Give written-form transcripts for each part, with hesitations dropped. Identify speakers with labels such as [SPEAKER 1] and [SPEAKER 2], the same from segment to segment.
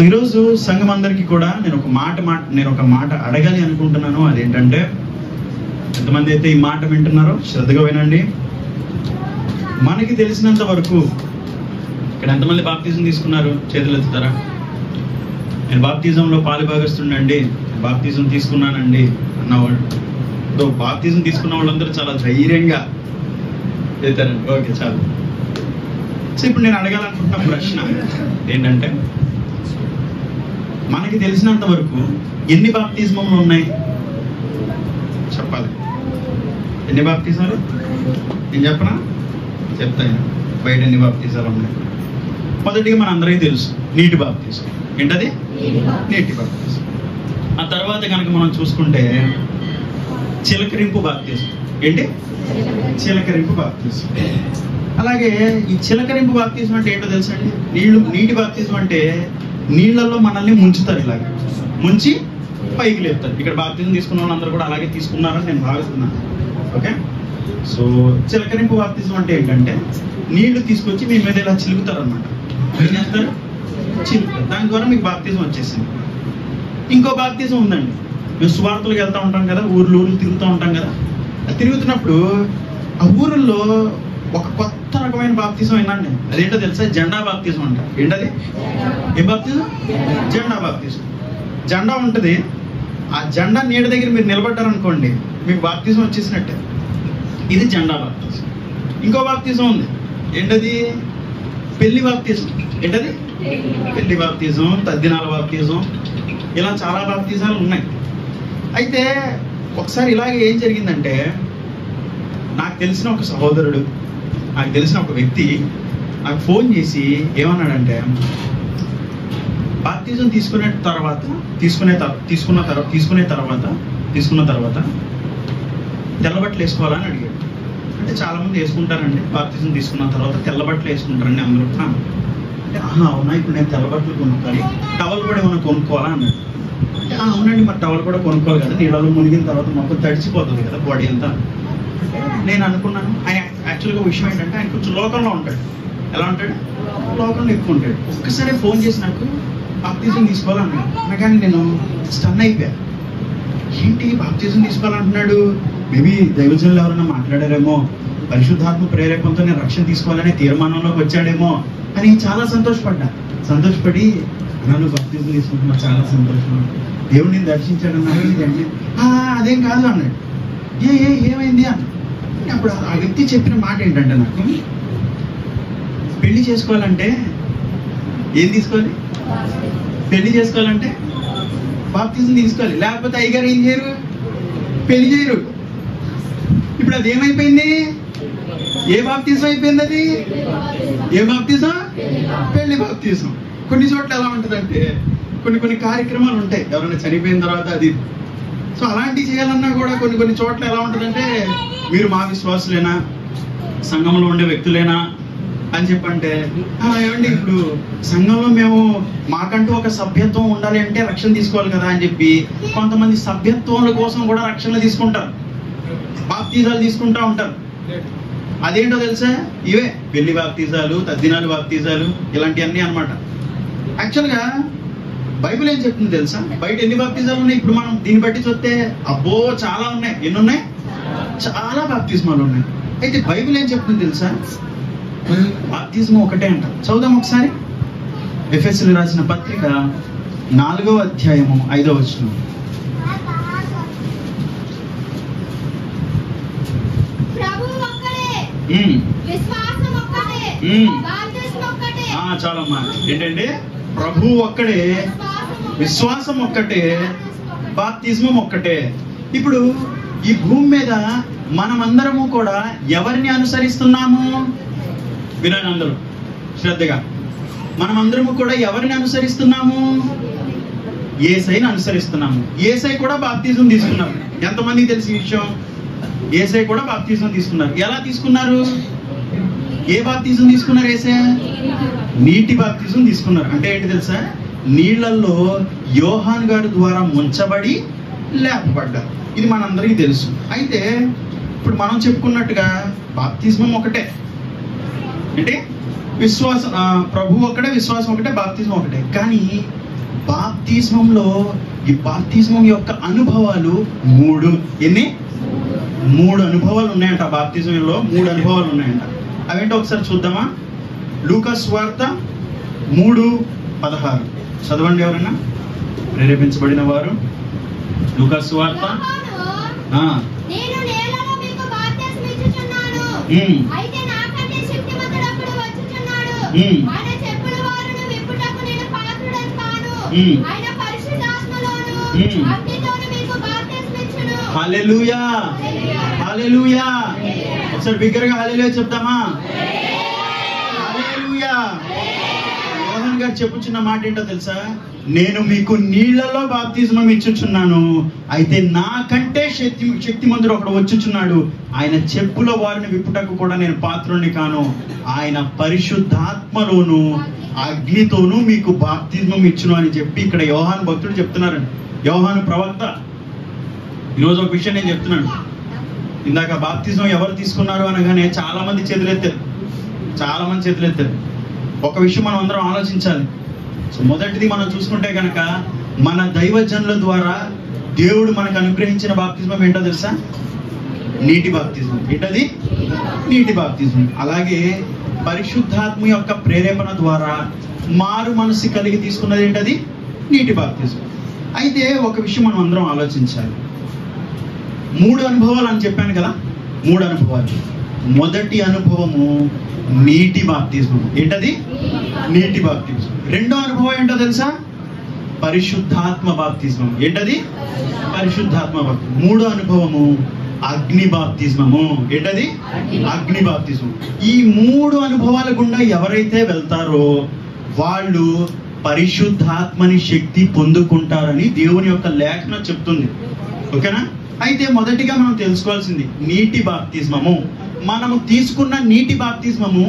[SPEAKER 1] ఈరోజు సంఘం అందరికీ కూడా నేను ఒక మాట అడగాలి అనుకుంటున్నాను. అదేంటంటే, ఎంతమంది అయితే ఈ మాట వింటున్నారో శ్రద్ధగా వినండి. మనకి తెలిసినంత వరకు ఇక్కడ ఎంతమంది బాప్తిజం తీసుకున్నారు? చేతులు ఎత్తుతారా? నేను బాప్తిజంలో పాలుభాగస్తుండండి, బాప్తిజం తీసుకున్నానండి అన్నవాడు. బాప్తిజం తీసుకున్న వాళ్ళందరూ చాలా ధైర్యంగా ఎత్తారండి. ఓకే, చాలు. సో ఇప్పుడు నేను అడగాలనుకుంటున్న ప్రశ్న ఏంటంటే, మనకి తెలిసినంత వరకు ఎన్ని బాప్తిజములు ఉన్నాయి చెప్పాలి? ఎన్ని బాప్తిజాలు? నేను చెప్పనా? చెప్తాను. బయట ఎన్ని బాప్తిజాలు ఉన్నాయి? మొదటిగా మన అందరికీ తెలుసు, నీటి బాప్తిజం. ఏంటది? నీటి బాప్తిజం. ఆ తర్వాత కనుక మనం చూసుకుంటే చిలకరింపు బాప్తిజం. ఏంటి? చిలకరింపు బాప్తిజం. అలాగే ఈ చిలకరింపు బాప్తిజం అంటే ఏంటో తెలుసండి? నీటి బాప్తిజం అంటే నీళ్ళల్లో మనల్ని ముంచుతారు, ఇలాగే ముంచి పైకి లేపుతారు. ఇక్కడ బాప్తిజం తీసుకున్న వాళ్ళందరూ కూడా అలాగే తీసుకున్నారని నేను భావిస్తున్నాను. ఓకే, సో చిలకరింపు బాప్తిజం అంటే ఏంటంటే నీళ్లు తీసుకొచ్చి మీ మీద ఇలా చిలుకుతారు అనమాట. ఏం చేస్తారు? చిలుకుతారు. దాని ద్వారా మీకు బాప్తిజం వచ్చేసింది. ఇంకో బాప్తిజం ఉందండి. మేము సువార్తలకు వెళ్తూ ఉంటాం కదా, ఊర్లు తిరుగుతూ ఉంటాం కదా. తిరుగుతున్నప్పుడు ఆ ఊరుల్లో ఒక కొత్త రకమైన బాప్తిజం విన్నాను నేను. అదేంటో తెలుసా? జెండా బాప్తిజం అంట. ఏంటది? ఏ బాప్తిజం? జెండా బాప్తిజం. జెండా ఉంటుంది. ఆ జెండా నీడ దగ్గర మీరు నిలబడ్డారనుకోండి, మీకు బాప్తిజం వచ్చేసినట్టే. ఇది జెండా బాప్తిజం. ఇంకో బాప్తిజం ఉంది. ఏంటది? పెళ్లి బాప్తిజం. ఏంటది? పెళ్లి బాప్తిజం, తద్దినాల బాప్తిజం, ఇలా చాలా బాప్తిజాలు ఉన్నాయి. అయితే ఒకసారి ఇలాగే ఏం జరిగిందంటే, నాకు తెలిసిన ఒక సహోదరుడు, నాకు తెలిసిన ఒక వ్యక్తి నాకు ఫోన్ చేసి ఏమన్నాడంటే, బాప్తిజం తీసుకున్న తర్వాత తెల్లబట్టలు వేసుకోవాలని అడిగాడు. అంటే చాలా మంది వేసుకుంటారండి, బాప్తిజం తీసుకున్న తర్వాత తెల్లబట్టలు వేసుకుంటారండి అందరూ. అంటే అవునా, ఇప్పుడు నేను తెల్లబట్టలు కొనుక్కోవాలి, టవల్ కూడా ఏమైనా కొనుక్కోవాలా అన్నాడు. అంటే అవునండి, మరి టవల్ కూడా కొనుక్కోవాలి కదా, నీళ్ళలో మునిగిన తర్వాత మొత్తం తడిచిపోతుంది కదా బాడీ అంతా. నేను అనుకున్నాను, ఆయన యాక్చువల్గా విషయం ఏంటంటే ఆయన కొంచెం లోకంలో ఉంటాడు. ఎలా ఉంటాడు? లోకంలో ఎక్కువ ఉంటాడు. ఒక్కసారి ఫోన్ చేసి నాకు బాప్తిజం తీసుకోవాలన్నాడు. కానీ నేను స్టన్ అయిపోయా. ఏంటి బాప్తిజం తీసుకోవాలంటున్నాడు? మేబీ దైవజనులు ఎవరైనా మాట్లాడారేమో, పరిశుద్ధాత్మ ప్రేరేపణతో నేను రక్షణ తీసుకోవాలనే తీర్మానంలోకి వచ్చాడేమో అని చాలా సంతోషపడి నన్ను బాప్తిజం తీసుకుంటున్నా, చాలా సంతోషం, దేవుడిని దర్శించాడన్నాడు. అదేం కాదు అన్నాడు. ఏమైంది అన్న. అప్పుడు ఆ వ్యక్తి చెప్పిన మాట ఏంటంటే, నాకు పెళ్లి చేసుకోవాలంటే ఏం తీసుకోవాలి? పెళ్లి చేసుకోవాలంటే బాప్తిజం తీసుకోవాలి, లేకపోతే అయ్యగారు ఏం చేయరు? పెళ్లి చేయరు. ఇప్పుడు అది ఏమైపోయింది? ఏ బాప్తిజం అయిపోయింది? అది ఏ బాప్తిజం? పెళ్లి బాప్తిజం. కొన్ని చోట్ల ఎలా ఉంటుందంటే, కొన్ని కార్యక్రమాలు ఉంటాయి ఎవరైనా చనిపోయిన తర్వాత, అది సో అలాంటివి చేయాలన్నా కూడా కొన్ని చోట్ల ఎలా ఉంటుందంటే, మీరు మా విశ్వాసులేనా, సంఘంలో ఉండే వ్యక్తులేనా అని చెప్పంటే, ఏమండి ఇప్పుడు సంఘంలో మేము మాకంటూ ఒక సభ్యత్వం ఉండాలి అంటే రక్షణ తీసుకోవాలి కదా అని చెప్పి కొంతమంది సభ్యత్వాల కోసం కూడా రక్షణ తీసుకుంటారు, బాప్తిజాలు తీసుకుంటూ ఉంటారు. అదేంటో తెలుసా? ఇవే పెళ్లి బాప్తిజాలు, తద్దినాలు బాప్తిజాలు, ఇలాంటివన్నీ అనమాట. యాక్చువల్గా బైబిల్ ఏం చెప్తుంది తెలుసా? బయట ఎన్ని బాప్తిజాలు ఉన్నాయి? ఇప్పుడు మనం దీన్ని బట్టి చూస్తే అబ్బో చాలా ఉన్నాయి. ఎన్ని ఉన్నాయి? చాలా బాప్తిజమాలు ఉన్నాయి. అయితే బైబిల్ ఏం చెప్తుంది తెలుసా? బాప్తిజం ఒకటే అంట. చదువుదాం ఒకసారి. ఎఫెసీయులకు రాసిన పత్రిక 4వ అధ్యాయము 5వ వచనం. చాలమ్మా. ఏంటంటే ప్రభు ఒక్కడే, విశ్వాసం ఒక్కటే, బాప్తిజం ఒక్కటే. ఇప్పుడు ఈ భూమి మీద మనమందరము కూడా ఎవరిని అనుసరిస్తున్నాము? వినండి అందరూ శ్రద్ధగా. మనమందరము కూడా ఎవరిని అనుసరిస్తున్నాము? యేసయ్యని అనుసరిస్తున్నాము. యేసయ్య కూడా బాప్తిజం తీసుకున్నారు. ఎంతమందికి తెలిసి విషయం? యేసయ్య కూడా బాప్తిజం తీసుకున్నారు. ఎలా తీసుకున్నారు? ఏ బాప్తిజం తీసుకున్నారు? యేసయ్య నీటి బాప్తిజం తీసుకున్నారు. అంటే ఏంటి తెలుసా? నీళ్లలో యోహాను గారి ద్వారా ముంచబడి లేపబడ్డారు. ఇది మనందరికీ తెలుసు. అయితే ఇప్పుడు మనం చెప్పుకున్నట్టుగా బాప్తిజం ఒకటే. అంటే విశ్వాసం, ప్రభు ఒకటే, విశ్వాసం ఒకటే, బాప్తిజం ఒకటే. కానీ బాప్తిస్మంలో ఈ బాప్తిస్మం యొక్క అనుభవాలు 3. ఎన్ని? 3 అనుభవాలు ఉన్నాయంట. బాప్తిజంలో 3 అనుభవాలు ఉన్నాయంట. అవేంటో ఒకసారి చూద్దామా? లూకా సువార్త 3:16 చదవండి ఎవరైనా, ప్రేరేపించబడిన వారు. లూకా సువార్త హల్లెలూయా, హల్లెలూయా. ఒకసారి బిగ్గరగా హల్లెలూయా చెప్తామా? హల్లెలూయా. యోహాను గారు చెప్పుచున్న మాట ఏంటో తెలుసా? నేను మీకు నీళ్లలో బాప్తిజం ఇచ్చుచున్నాను, అయితే నాకంటే శక్తిమంతుడు ఒకడు వచ్చుచున్నాడు, ఆయన చెప్పుల వారిని విప్పుటకు కూడా నేను పాత్రుని కాను, ఆయన పరిశుద్ధాత్మలోను అగ్నితోనూ మీకు బాప్తిజం ఇచ్చును అని చెప్పి ఇక్కడ యోహాను భక్తుడు చెప్తున్నారండి. యోహాను ప్రవక్త. ఈరోజు ఒక విషయం నేను చెప్తున్నాను. ఇందాక బాప్తిజం ఎవరు తీసుకున్నారు అనగానే చాలా మంది చేతులెత్తారు. ఒక విషయం మనం అందరం ఆలోచించాలి. సో మొదటిది మనం చూసుకుంటే కనుక మన దైవజనుల ద్వారా దేవుడు మనకు అనుగ్రహించిన బాప్తిజం ఏంటో తెలుసా? నీటి బాప్తిజం. ఏంటది? నీటి బాప్తిజం. అలాగే పరిశుద్ధాత్మ యొక్క ప్రేరేపణ ద్వారా మారు మనసు కలిగి తీసుకున్నది ఏంటది? నీటి బాప్తిజం. అయితే ఒక విషయం మనం అందరం ఆలోచించాలి. 3 అనుభవాలు అని చెప్పాను కదా, 3 అనుభవాలు. మొదటి అనుభవము నీటి బాప్తిజం. ఏంటది? నీటి బాప్తిజం. రెండో అనుభవం ఏంటో తెలుసా? పరిశుద్ధాత్మ బాప్తిజం. ఏంటది? పరిశుద్ధాత్మ బాప్తిజం. మూడో అనుభవము అగ్ని బాప్తిజమము. ఏంటది? అగ్ని బాప్తిజం. ఈ 3 అనుభవాల గుండా ఎవరైతే వెళ్తారో వాళ్ళు పరిశుద్ధాత్మని శక్తి పొందుకుంటారని దేవుని యొక్క లేఖనం చెప్తుంది. ఓకేనా? అయితే మొదటిగా మనం తెలుసుకోవాల్సింది నీటి బాప్తిజమము. మనము తీసుకున్న నీటి బాప్తిజమము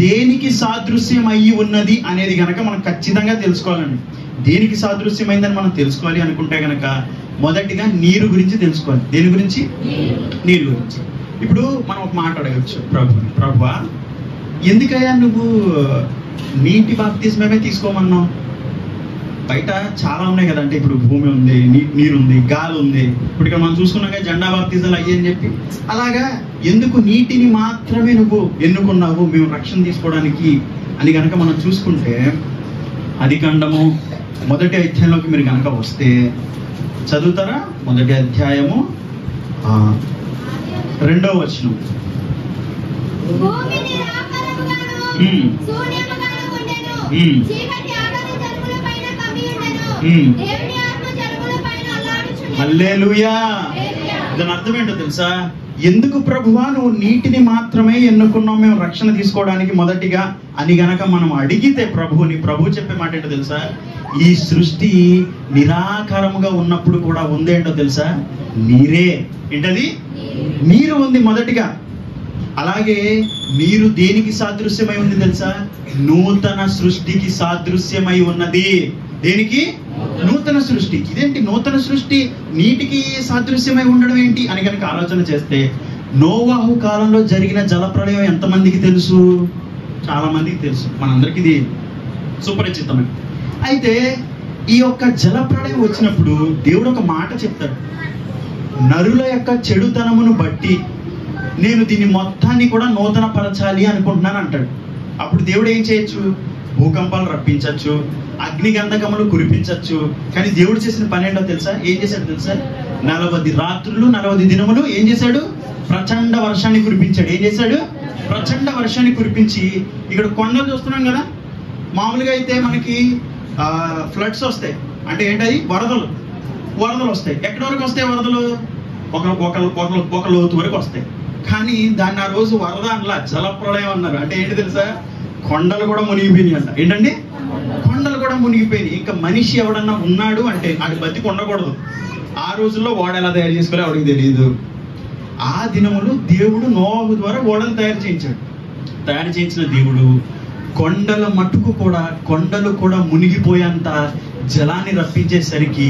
[SPEAKER 1] దేనికి సాదృశ్యం అయ్యి ఉన్నది అనేది గనక మనం ఖచ్చితంగా తెలుసుకోవాలండి. దేనికి సాదృశ్యమైందని మనం తెలుసుకోవాలి అనుకుంటే గనక మొదటిగా నీరు గురించి తెలుసుకోవాలి. దేని గురించి? నీరు గురించి. ఇప్పుడు మనం ఒక మాట అడగచ్చు, ప్రభువా ఎందుకయ్యా నువ్వు నీటి బాప్తిజమే తీసుకోమన్నావు? బయట చాలా ఉన్నాయి కదంటే, ఇప్పుడు భూమి ఉంది, నీరు ఉంది, గాలి ఉంది. ఇప్పుడు ఇక్కడ మనం చూసుకున్నాక జెండా బాప్తిజాలు అయ్యని చెప్పి, అలాగా ఎందుకు నీటిని మాత్రమే నువ్వు ఎన్నుకున్నావు మేము రక్షణ తీసుకోవడానికి అని కనుక మనం చూసుకుంటే, ఆదికాండము 1వ అధ్యాయంలోకి మీరు కనుక వస్తే చదువుతారా? 1వ అధ్యాయము 2వ వచనం. హల్లెలూయా. దాని అర్థం ఏంటో తెలుసా? ఎందుకు ప్రభువా నువ్వు నీటిని మాత్రమే ఎన్నుకున్నావు మేము రక్షణ తీసుకోవడానికి మొదటిగా అని గనక మనం అడిగితే ప్రభువుని, ప్రభు చెప్పే మాట ఏంటో తెలుసా? ఈ సృష్టి నిరాకారముగా ఉన్నప్పుడు కూడా ఉందేంటో తెలుసా? నీరే. ఏంటది? నీరు ఉంది మొదటిగా. అలాగే నీరు దేనికి సాదృశ్యమై ఉంది తెలుసా? నూతన సృష్టికి సాదృశ్యమై ఉన్నది. దేనికి? నూతన సృష్టికి. ఇదేంటి నూతన సృష్టి నీటికి సాదృశ్యమై ఉండడం ఏంటి అని కనుక ఆలోచన చేస్తే, నోవాహు కాలంలో జరిగిన జలప్రళయం ఎంతమందికి తెలుసు? చాలా మందికి తెలుసు. మనందరికీ ఇది సుపరిచితమే. అయితే ఈ యొక్క జలప్రళయం వచ్చినప్పుడు దేవుడు ఒక మాట చెప్తాడు. నరుల యొక్క చెడుతనమును బట్టి నేను దీన్ని మొత్తాన్ని కూడా నూతన పరచాలి అనుకుంటున్నాను అంటాడు. అప్పుడు దేవుడు ఏం చేయొచ్చు? భూకంపాలు రప్పించవచ్చు, అగ్ని గంధకములు కురిపించవచ్చు. కానీ దేవుడు చేసిన పని ఏంటో తెలుసా? ఏం చేశాడు తెలుసా? 40 రాత్రులు 40 దినములు ఏం చేశాడు? ప్రచండ వర్షాన్ని కురిపించాడు. ఏం చేశాడు? ప్రచండ వర్షాన్ని కురిపించి, ఇక్కడ కొండలు చూస్తున్నాం కదా, మామూలుగా అయితే మనకి ఫ్లడ్స్ వస్తాయి. అంటే ఏంటది? వరదలు వస్తాయి. ఎక్కడి వరకు వస్తాయి వరదలు? ఒక లోతు వరకు వస్తాయి. కానీ దాన్ని ఆ రోజు వరద అనలా, జలప్రళయం అన్నారు. అంటే ఏంటి తెలుసా? కొండలు కూడా మునిగిపోయినాయి అంట. ఏంటండి? కొండలు కూడా మునిగిపోయినాయి. ఇంకా మనిషి ఎవడన్నా ఉన్నాడు అంటే అది బతికి ఉండకూడదు. ఆ రోజుల్లో ఓడ ఎలా తయారు చేసుకోవాలో ఎవరికి తెలియదు. ఆ దినములు దేవుడు నోవాహు ద్వారా ఓడలు తయారు చేయించిన దేవుడు కొండల మట్టుకు కూడా, కొండలు కూడా మునిగిపోయేంత జలాన్ని రప్పించేసరికి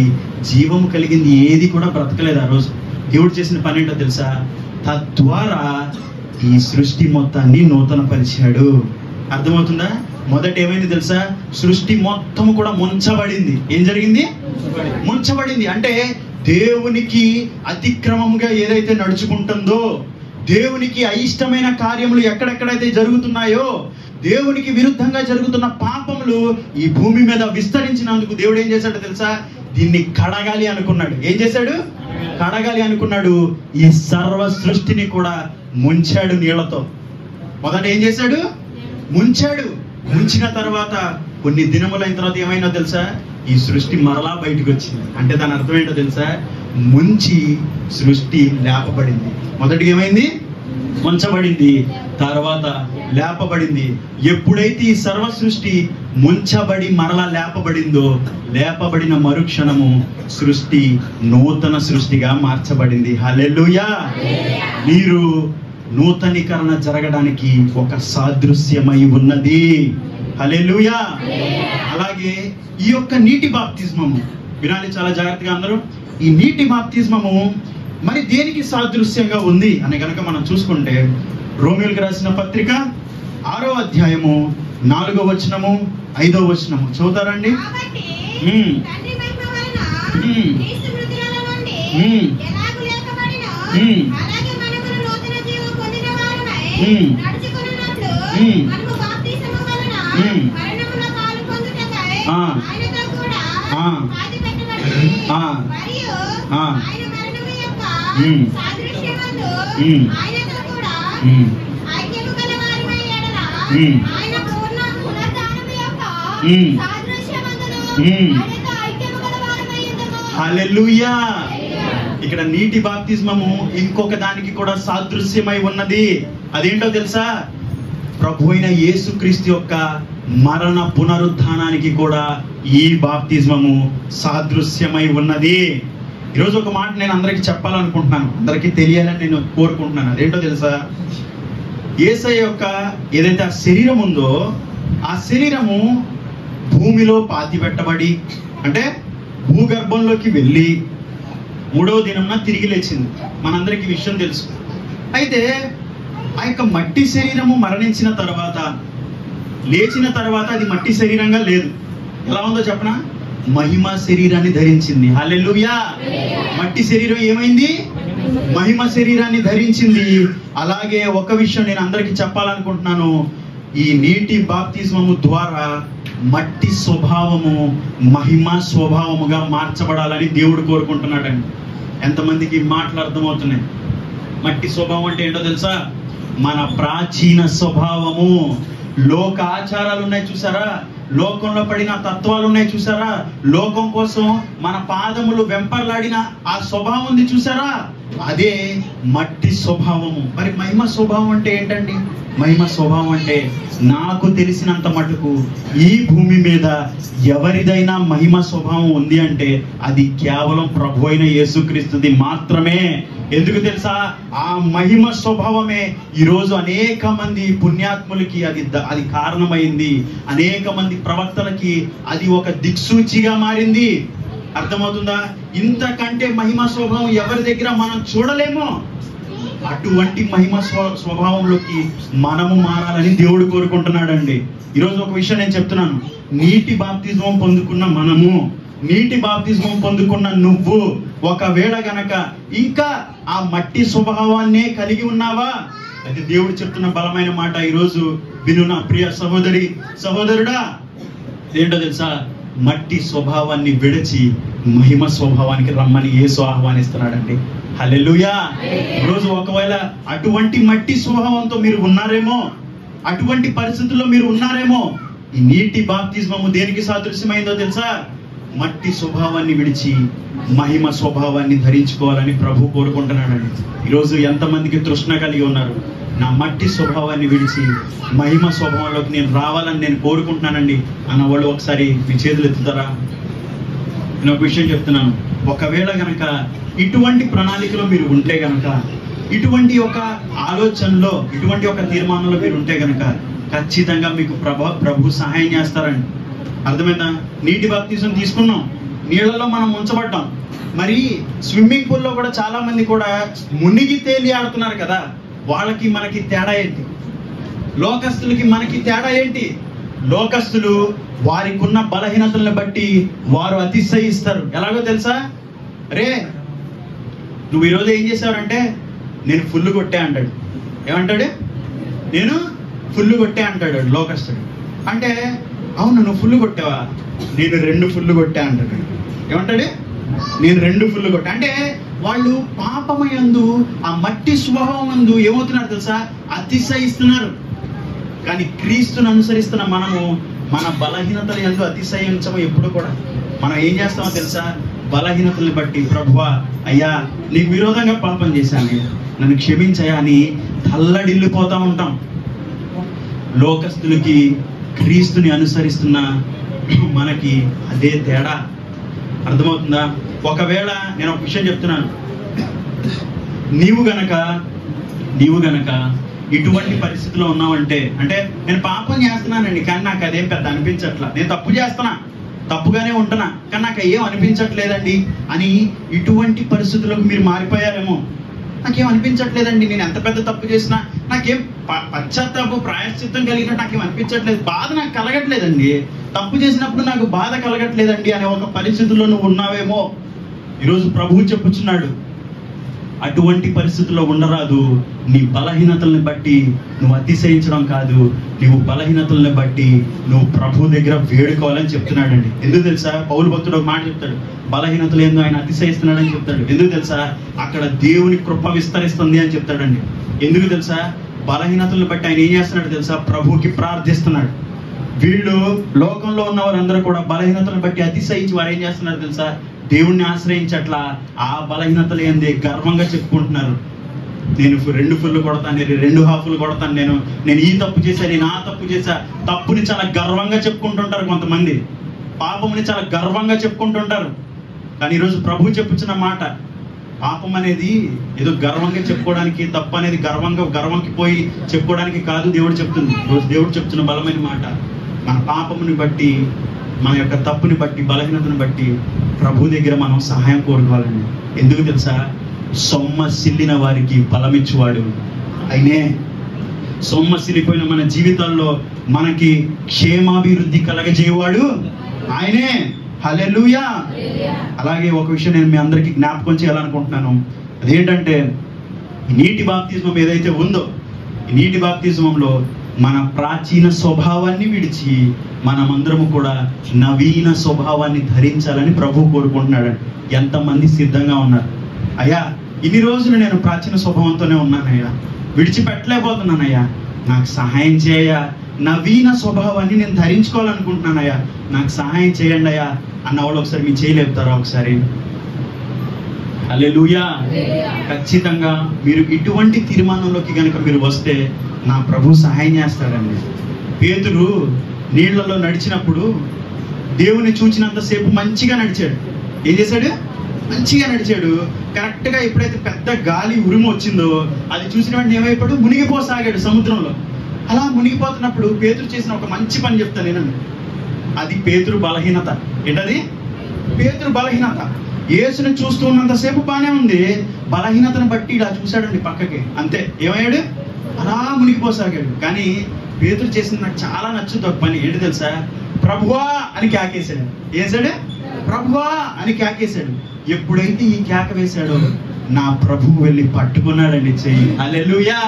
[SPEAKER 1] జీవం కలిగింది ఏది కూడా బ్రతకలేదు ఆ రోజు. దేవుడు చేసిన పని ఏంటో తెలుసా? తద్వారా ఈ సృష్టి మొత్తాన్ని నూతన పరిచాడు. అర్థమవుతుందా? మొదట ఏమైంది తెలుసా? సృష్టి మొత్తం కూడా ముంచబడింది. ఏం జరిగింది? ముంచబడింది. అంటే దేవునికి అతిక్రమంగా ఏదైతే నడుచుకుంటుందో, దేవునికి అయిష్టమైన కార్యములు ఎక్కడెక్కడైతే జరుగుతున్నాయో, దేవునికి విరుద్ధంగా జరుగుతున్న పాపములు ఈ భూమి మీద విస్తరించినందుకు దేవుడు ఏం చేశాడో తెలుసా? దీన్ని కడగాలి అనుకున్నాడు. ఏం చేశాడు? కడగాలి అనుకున్నాడు. ఈ సర్వ సృష్టిని కూడా ముంచాడు నీళ్లతో. మొదట ఏం చేశాడు? ముంచాడు. ముంచిన తర్వాత కొన్ని దినములైన తర్వాత ఏమైనా తెలుసా? ఈ సృష్టి మరలా బయటకు వచ్చింది. అంటే దాని అర్థం ఏంటో తెలుసా? ముంచి సృష్టి లేపబడింది. మొదటిగా ఏమైంది? ముంచబడింది, తర్వాత లేపబడింది. ఎప్పుడైతే ఈ సర్వ సృష్టి ముంచబడి మరలా లేపబడిందో, లేపబడిన మరుక్షణము సృష్టి నూతన సృష్టిగా మార్చబడింది. హల్లెలూయా! మీరు నూతనీకరణ జరగడానికి ఒక సాదృశ్యమై ఉన్నది. హల్లెలూయా! అలాగే ఈ యొక్క నీటి బాప్తిస్మము వినాలి చాలా జాగ్రత్తగా అందరూ. ఈ నీటి బాప్తిస్మము మరి దేనికి సాదృశ్యంగా ఉంది అని కనుక మనం చూసుకుంటే, రోమీయులకు రాసిన పత్రిక 6వ అధ్యాయము 4వ వచనము 5వ వచనము చదువుతారండి. హల్లెలూయా! ఇక్కడ నీటి బాప్తిస్మము ఇంకొక దానికి కూడా సాదృశ్యమై ఉన్నది. అదేంటో తెలుసా? ప్రభు అయిన యేసుక్రీస్తు యొక్క మరణ పునరుద్ధానానికి కూడా ఈ బాప్తిస్మము సాదృశ్యమై ఉన్నది. ఈరోజు ఒక మాట నేను అందరికీ చెప్పాలనుకుంటున్నాను, అందరికీ తెలియాలని నేను కోరుకుంటున్నాను. అదేంటో తెలుసా? యేసయ్య యొక్క ఏదైతే ఆ శరీరం ఉందో, ఆ శరీరము భూమిలో పాతి పెట్టబడి, అంటే భూగర్భంలోకి వెళ్ళి 3వ దినంన తిరిగి లేచింది. మనందరికీ విషయం తెలుసు. అయితే ఆ యొక్క మట్టి శరీరము మరణించిన తర్వాత, లేచిన తర్వాత అది మట్టి శరీరంగా లేదు. ఎలా ఉందో చెప్పనా? మహిమ శరీరాన్ని ధరించింది. హల్లెలూయా! మట్టి శరీరం ఏమైంది? మహిమ శరీరాన్ని ధరించింది. అలాగే ఒక విషయం నేను అందరికీ చెప్పాలనుకుంటున్నాను. ఈ నీటి బాప్తిస్మము ద్వారా మట్టి స్వభావము మహిమ స్వభావముగా మార్చబడాలని దేవుడు కోరుకుంటున్నాడండి. ఎంతమందికి మాటలు అర్థమవుతున్నాయి? మట్టి స్వభావం అంటే ఏంటో తెలుసా? మన ప్రాచీన స్వభావము. లోక ఆచారాలు ఉన్నాయి చూసారా? లోకంలో పడిన తత్వాలు ఉన్నాయి చూసారా? లోకం కోసం మన పాదములు వెంపర్లాడిన ఆ స్వభావం ఉంది చూసారా? అదే మట్టి స్వభావము. మరి మహిమ స్వభావం అంటే ఏంటండి? మహిమ స్వభావం అంటే నాకు తెలిసినంత మటుకు ఈ భూమి మీద ఎవరిదైనా మహిమ స్వభావం ఉంది అంటే అది కేవలం ప్రభు అయిన యేసుక్రీస్తుది మాత్రమే. ఎందుకు తెలుసా? ఆ మహిమ స్వభావమే ఈరోజు అనేక మంది పుణ్యాత్ములకి అది కారణమైంది. అనేక మంది ప్రవక్తలకి అది ఒక దిక్సూచిగా మారింది. అర్థమవుతుందా? ఇంతకంటే మహిమ స్వభావం ఎవరి దగ్గర మనం చూడలేమో. అటువంటి మహిమ స్వభావంలోకి మనము మారాలని దేవుడు కోరుకుంటున్నాడండి. ఈరోజు ఒక విషయం నేను చెప్తున్నాను. నీటి బాప్తిజం పొందుకున్న మనము, నీటి బాప్తిజం పొందుకున్న నువ్వు ఒకవేళ గనక ఇంకా ఆ మట్టి స్వభావాన్నే కలిగి ఉన్నావా? అయితే దేవుడు చెప్తున్న బలమైన మాట ఈరోజు విను నా ప్రియ సహోదరి సహోదరుడా. ఏంటో తెలుసా? మట్టి స్వభావాన్ని విడిచి మహిమ స్వభావానికి రమ్మని యేసు ఆహ్వానిస్తున్నాడండి. హల్లెలూయా! ఈరోజు ఒకవేళ అటువంటి మట్టి స్వభావంతో మీరు ఉన్నారేమో, అటువంటి పరిస్థితుల్లో మీరు ఉన్నారేమో. ఈ నీటి బాప్తిజమము దేనికి సాదృశ్యమైందో తెలుసా? మట్టి స్వభావాన్ని విడిచి మహిమ స్వభావాన్ని ధరించుకోవాలని ప్రభు కోరుకుంటున్నాడండి. ఈరోజు ఎంతమందికి తృష్ణ కలిగి ఉన్నారు? నా మట్టి స్వభావాన్ని విడిచి మహిమ స్వభావంలోకి నేను రావాలని నేను కోరుకుంటున్నానండి అన్న వాళ్ళు ఒకసారి మీ చేతులు ఎత్తుతారా? నేను ఒక విషయం చెప్తున్నాను. ఒకవేళ గనక ఇటువంటి ప్రణాళికలో మీరు ఉంటే గనక, ఇటువంటి ఒక ఆలోచనలో, ఇటువంటి ఒక తీర్మానంలో మీరు ఉంటే గనక ఖచ్చితంగా మీకు ప్రభు సహాయం చేస్తారండి. అర్థమైందా? నీటి బాప్తిజం తీసుకున్నాం, నీళ్ళలో మనం ఉంచబడ్డాం. మరి స్విమ్మింగ్ పూల్లో కూడా చాలా మంది కూడా మునిగి తేలి ఆడుతున్నారు కదా. వాళ్ళకి మనకి తేడా ఏంటి? లోకస్తులకి మనకి తేడా ఏంటి? లోకస్తులు వారికి ఉన్న బలహీనతలను బట్టి వారు అతిశయిస్తారు. ఎలాగో తెలుసా? రే నువ్వు ఈరోజు ఏం చేసావంటే నేను ఫుల్ కొట్టే అంటాడు. ఏమంటాడు? నేను ఫుల్ కొట్టే అంటాడు లోకస్తుడు. అంటే అవును నువ్వు ఫుల్ కొట్టావా? నేను 2 ఫుల్ కొట్టా అంటాడు. ఏమంటాడు? నేను 2 ఫుల్ కొట్టా. అంటే వాళ్ళు పాపమయందు ఆ మట్టి స్వభావం యందు ఏమవుతున్నారు తెలుసా? అతిశయిస్తున్నారు. కానీ క్రీస్తును అనుసరిస్తున్న మనము మన బలహీనతల యందు అతిశయించము. ఎప్పుడు కూడా మనం ఏం చేస్తామో తెలుసా? బలహీనతల్ని బట్టి ప్రభువా అయ్యా నీకు విరోధంగా పాపం చేశాను, నన్ను క్షమించయ్యా అని తల్లడిల్లిపోతా ఉంటాం. లోకస్తులకి క్రీస్తుని అనుసరిస్తున్న మనకి అదే తేడా. అర్థమవుతుందా? ఒకవేళ నేను ఒక విషయం చెప్తున్నాను, నీవు గనక ఇటువంటి పరిస్థితిలో ఉన్నావంటే, అంటే నేను పాపం చేస్తున్నానండి కానీ నాకు అదేం పెద్ద అనిపించట్లా, నేను తప్పు చేస్తున్నా, తప్పుగానే ఉంటున్నా కానీ నాకు ఏం అనిపించట్లేదండి అని ఇటువంటి పరిస్థితులకు మీరు మారిపోయారేమో. నాకేం అనిపించట్లేదండి, నేను ఎంత పెద్ద తప్పు చేసినా నాకేం పశ్చాత్తాపం ప్రాయశ్చిత్తం కలిగినట్టు నాకేం అనిపించట్లేదు, బాధ నాకు కలగట్లేదండి, తప్పు చేసినప్పుడు నాకు బాధ కలగట్లేదండి అనే ఒక పరిస్థితుల్లో నువ్వు ఉన్నావేమో. ఈరోజు ప్రభువు చెప్పుచున్నాడు, అటువంటి పరిస్థితుల్లో ఉండరాదు. నీ బలహీనతల్ని బట్టి నువ్వు అతిశయించడం కాదు, నువ్వు బలహీనతల్ని బట్టి నువ్వు ప్రభు దగ్గర వేడుకోవాలని చెప్తున్నాడండి. ఎందుకు తెలుసా? పౌలు భక్తుడు ఒక మాట చెప్తాడు, బలహీనతలు ఏందో ఆయన అతిశయిస్తున్నాడని చెప్తాడు. ఎందుకు తెలుసా? అక్కడ దేవుని కృప విస్తరిస్తుంది అని చెప్తాడండి. ఎందుకు తెలుసా? బలహీనతలను బట్టి ఆయన ఏం చేస్తున్నాడు తెలుసా? ప్రభువుకి ప్రార్థిస్తున్నాడు. వీళ్ళు లోకంలో ఉన్న వారందరూ కూడా బలహీనతలను బట్టి అతిశయించి వారు ఏం చేస్తున్నారు తెలుసా? దేవుణ్ణి ఆశ్రయించట్లా, ఆ బలహీనతలు ఏంది గర్వంగా చెప్పుకుంటున్నారు. నేను 2 ఫుల్ కొడతాను, నేను 2 హాఫ్లు కొడతాను, నేను ఈ తప్పు చేశా, నేను ఆ తప్పు చేశా. తప్పుని చాలా గర్వంగా చెప్పుకుంటుంటారు కొంతమంది, పాపముని చాలా గర్వంగా చెప్పుకుంటుంటారు. కానీ ఈరోజు ప్రభు చెప్పుచున్న మాట, పాపం అనేది ఏదో గర్వంగా చెప్పుకోవడానికి, తప్పు అనేది గర్వంకి పోయి చెప్పుకోవడానికి కాదు. దేవుడు చెప్తుంది, ఈరోజు దేవుడు చెప్తున్న బలమైన మాట, మన పాపముని బట్టి, మన యొక్క తప్పుని బట్టి, బలహీనతను బట్టి ప్రభు దగ్గర మనం సహాయం కోరుకోవాలండి. ఎందుకు తెలుసా? సొమ్మసిల్లిన వారికి బలమిచ్చువాడు ఆయనే. సొమ్మసిల్లిపోయిన మన జీవితాల్లో మనకి క్షేమాభివృద్ధి కలగజేయవాడు ఆయనే. హల్లెలూయా. అలాగే ఒక విషయం నేను మీ అందరికీ జ్ఞాపకం చేయాలనుకుంటున్నాను. అదేంటంటే ఈ నీటి బాప్తిజమం ఏదైతే ఉందో, ఈ నీటి బాప్తిజమంలో మన ప్రాచీన స్వభావాన్ని విడిచి మనమందరము కూడా నవీన స్వభావాన్ని ధరించాలని ప్రభు కోరుకుంటున్నాడు. ఎంతమంది సిద్ధంగా ఉన్నారు? అయ్యా ఇన్ని రోజులు నేను ప్రాచీన స్వభావంతోనే ఉన్నానయ్యా, విడిచిపెట్టలేకపోతున్నానయ్యా, నాకు సహాయం చేయ, నవీన స్వభావాన్ని నేను ధరించుకోవాలనుకుంటున్నానయ్యా, నాకు సహాయం చేయండి అయ్యా అన్న వాళ్ళు ఒకసారి మీ చేయలేపుతారా? ఒకసారి హల్లెలూయా. ఖచ్చితంగా మీరు ఇటువంటి తీర్మానంలోకి కనుక మీరు వస్తే నా ప్రభు సహాయం చేస్తాడండి. పేతురు నీళ్లలో నడిచినప్పుడు దేవుని చూచినంతసేపు మంచిగా నడిచాడు. ఏం చేశాడు? మంచిగా నడిచాడు. కరెక్ట్గా ఎప్పుడైతే పెద్ద గాలి ఉరుము వచ్చిందో అది చూసిన వెంటనే ఏమైపోయాడు? మునిగిపోసాగాడు సముద్రంలో. అలా మునిగిపోతున్నప్పుడు పేతురు చేసిన ఒక మంచి పని చెప్తాను నేను. అది పేతురు బలహీనత. ఏంటది? పేతురు బలహీనత. యేసుని చూస్తూ ఉన్నంతసేపు బాగానే ఉంది, బలహీనతను బట్టి ఇలా చూశాడండి పక్కకి, అంతే. ఏమయ్యాడు? అలా మునిగిపోసాగాడు. కానీ పేతురు చేసింది నాకు చాలా నచ్చుతుంది ఒక పని. ఏంటి తెలుసా? ప్రభువా అని కేకేశాడు. వేసాడు? ప్రభువా అని కేకేశాడు. ఎప్పుడైతే ఈ కేక వేశాడో నా ప్రభువు వెళ్ళి పట్టుకున్నాడండి చెయ్యి. హల్లెలూయా.